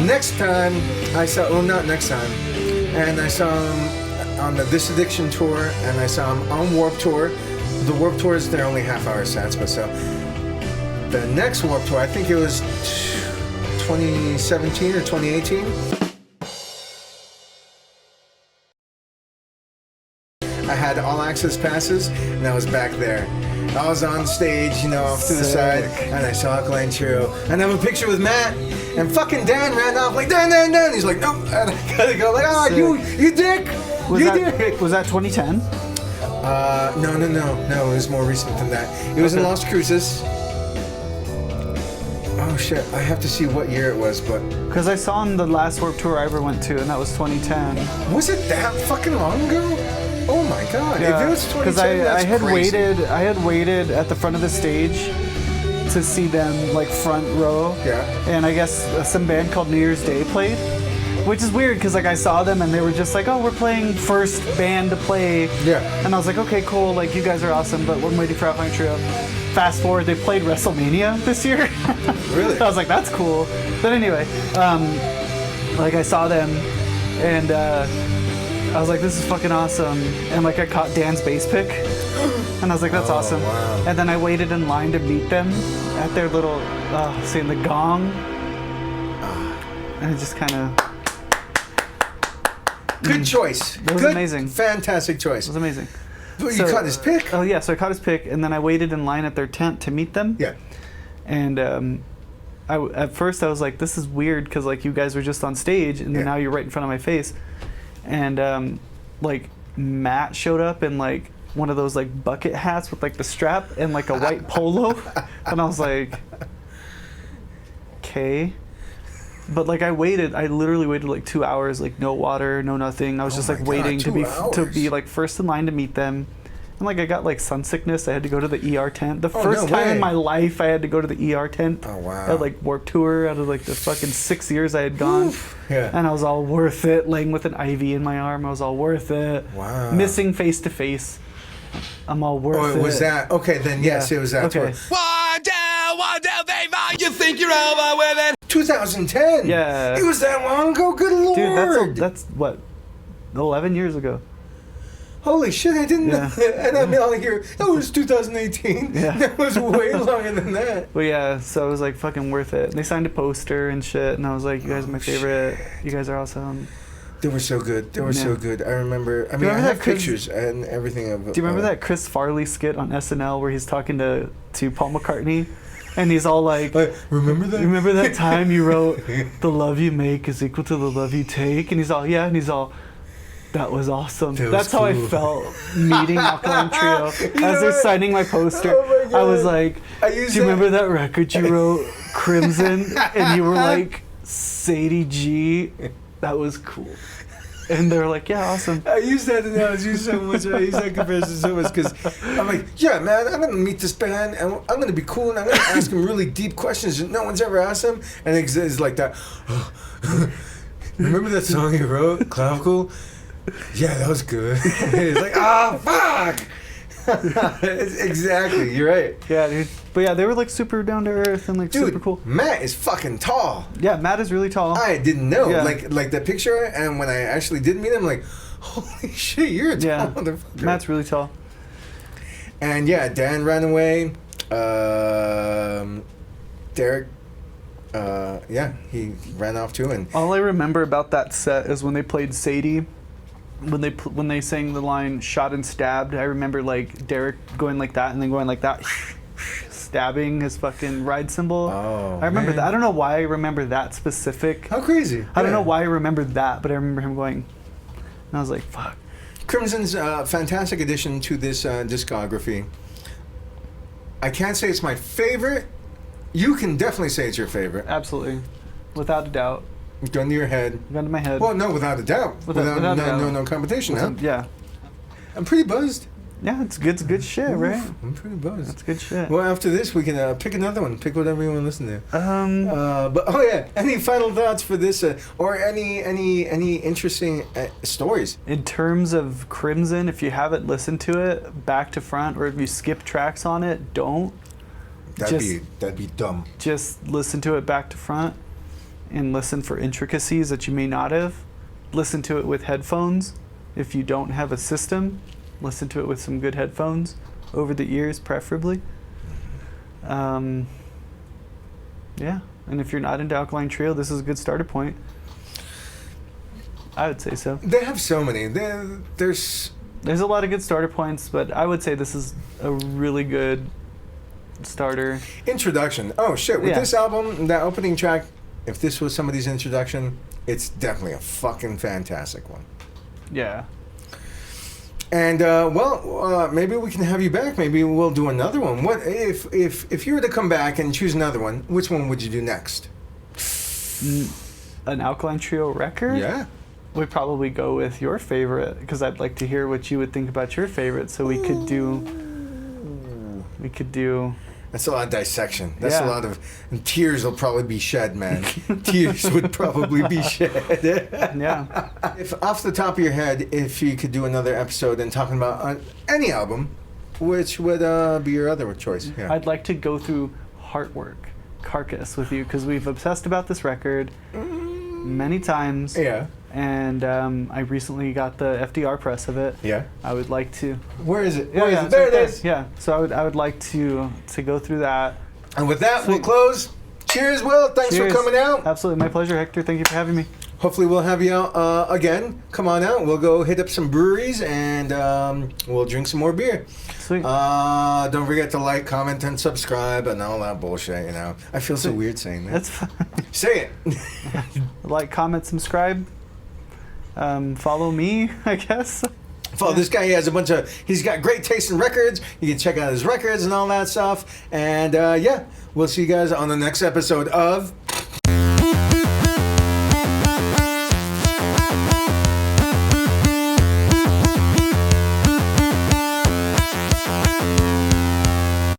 A: Next time I saw, well, not next time, and I saw him on the This Addiction tour, and I saw him on Warp Tour. The Warp Tours, they're only half-hour sets, but so. The next Warp Tour, I think it was 2017 or 2018. I had all access passes, and I was back there. I was on stage, you know, off to the side, and I saw Alkaline Trio, and I have a picture with Matt, and fucking Dan ran off like, Dan. He's like, nope, and I gotta go like, oh, you dick, dick.
D: Was that 2010?
A: No, it was more recent than that. It was in Las Cruces. Oh shit, I have to see what year it was, but...
D: Because I saw him the last Warped Tour I ever went to, and that was 2010.
A: Was it that fucking long ago? Oh my god,
D: Yeah,
A: if it was 2010,
D: because
A: that's
D: I had
A: crazy.
D: waited at the front of the stage to see them like front row.
A: Yeah.
D: And I guess some band called New Year's Day played, which is weird because like I saw them and they were just like, oh, we're playing first band to play.
A: Yeah.
D: And I was like, okay, cool, like you guys are awesome, but we're waiting for Alkaline Trio. Fast forward, they played WrestleMania this year.
A: Really?
D: I was like, that's cool. But anyway, like I saw them and I was like, this is fucking awesome. And like I caught Dan's bass pick. And I was like, that's awesome.
A: Wow.
D: And then I waited in line to meet them at their little, seeing the gong. And it just kind of...
A: Good choice.
D: It was
A: Good,
D: amazing.
A: Fantastic choice.
D: It was amazing.
A: But you caught his pick?
D: Oh yeah, so I caught his pick, and then I waited in line at their tent to meet them.
A: Yeah.
D: And at first I was like, this is weird, because like you guys were just on stage, and then now you're right in front of my face. And like Matt showed up in like one of those like bucket hats with like the strap and like a white polo, and I was like, okay. But like I literally waited like 2 hours, like no water, no nothing. I was just like waiting to be like first in line to meet them. And like I got like sun sickness. I had to go to the ER tent. The first time in my life I had to go to the ER tent.
A: Oh wow.
D: At like Warped Tour out of like the fucking 6 years I had gone.
A: Yeah.
D: And I was all worth it, laying with an IV in my arm. I was all worth it.
A: Wow.
D: Missing face to face. I'm all worth it.
A: Oh, it was that? Okay, then yes, it was that tour.
E: One down, baby, you think you're over with it?
A: 2010.
D: Yeah.
A: It was that long ago. Good lord.
D: Dude, that's what, 11 years ago.
A: Holy shit, I didn't know. And I'm all here, oh, it was 2018.
D: Yeah.
A: That was way longer than that.
D: But yeah, so it was like fucking worth it. They signed a poster and shit, and I was like, you guys are my favorite. You guys are awesome.
A: They were so good. They were so good. I remember. I mean, I have pictures and everything of.
D: Do you remember that Chris Farley skit on SNL where he's talking to Paul McCartney, and he's all like,
A: remember that?
D: Remember that time you wrote, "The love you make is equal to the love you take," and he's all, yeah, and he's all, that was awesome. That's how I felt meeting Alkaline Trio as they're signing my poster.
A: Oh my God.
D: I was like, do you remember that record you wrote, Crimson, and you were like, Sadie G? That was cool. And they're like, yeah, awesome.
A: I use that analogy so much. I use that comparison so much because I'm like, yeah, man, I'm going to meet this band and I'm going to be cool and I'm going to ask them really deep questions that no one's ever asked them. And it's like that. Remember that song you wrote, Clavicle? Yeah, that was good. It's like, fuck. Exactly, you're right.
D: Yeah, dude. But yeah, they were like super down to earth and like super cool.
A: Matt is fucking tall.
D: Yeah, Matt is really tall.
A: I didn't know.
D: Yeah.
A: Like the picture, and when I actually did meet him, like, holy shit, you're a tall motherfucker.
D: Matt's really tall.
A: And yeah, Dan ran away. Derek, yeah, he ran off too. And
D: All I remember about that set is when they played Sadie, when they sang the line "shot and stabbed." I remember like Derek going like that and then going like that, stabbing his fucking ride cymbal.
A: Oh,
D: I remember
A: man.
D: that. I don't know why I remember that specific.
A: How crazy.
D: I don't
A: Yeah.
D: know why I remembered that, but I remember him going, and I was like, fuck.
A: Crimson's fantastic addition to this discography. I can't say it's my favorite. You can definitely say it's your favorite.
D: Absolutely, without a doubt.
A: Gun to your head.
D: Gun to my head.
A: Well, no, without a doubt.
D: Without a doubt.
A: No competition, huh?
D: Yeah.
A: I'm pretty buzzed.
D: Yeah, it's good shit, right?
A: I'm pretty buzzed.
D: That's good shit.
A: Well, after this, we can pick another one. Pick whatever you want to listen to.
D: Um,
A: But oh yeah, any final thoughts for this, or any interesting stories?
D: In terms of Crimson, if you haven't listened to it back to front, or if you skip tracks on it, don't.
A: That'd be dumb.
D: Just listen to it back to front and listen for intricacies that you may not have. Listen to it with headphones. If you don't have a system, listen to it with some good headphones over the ears, preferably. Yeah, and if you're not into Alkaline Trio, this is a good starter point. I would say so.
A: They have so many. There's
D: There's a lot of good starter points, but I would say this is a really good starter.
A: introduction. Oh shit! With
D: Yeah.
A: this album, that opening track, if this was somebody's introduction, it's definitely a fucking fantastic one.
D: Yeah.
A: And maybe we can have you back. Maybe we'll do another one. What if you were to come back and choose another one? Which one would you do next?
D: An Alkaline Trio record?
A: Yeah.
D: We'd probably go with your favorite, because I'd like to hear what you would think about your favorite. So we could do.
A: That's a lot of dissection. That's a
D: Yeah.
A: lot of and tears will probably be shed, man. Tears would probably be shed.
D: Yeah.
A: If off the top of your head, if you could do another episode and talking about any album, which would be your other choice? Yeah.
D: I'd like to go through Heartwork, Carcass with you, because we've obsessed about this record many times.
A: Yeah.
D: And I recently got the FDR press of it.
A: Yeah.
D: I would like to.
A: Where is it?
D: Yeah,
A: Where is
D: yeah,
A: it?
D: it's
A: There
D: right
A: it is.
D: Yeah. So I would like to go through that.
A: And with that, we'll
D: Sweet.
A: close. Cheers, Will. Thanks
D: Cheers.
A: for coming out.
D: Absolutely, my pleasure, Hector. Thank you for having me.
A: Hopefully we'll have you out again. Come on out. We'll go hit up some breweries and we'll drink some more beer.
D: Sweet.
A: Don't forget to like, comment, and subscribe and all that bullshit, you know. I feel so weird saying that.
D: That's fine.
A: Say it.
D: Like, comment, subscribe. Follow me, I guess.
A: Follow this guy. He's got great taste in records. You can check out his records and all that stuff. And yeah, we'll see you guys on the next episode of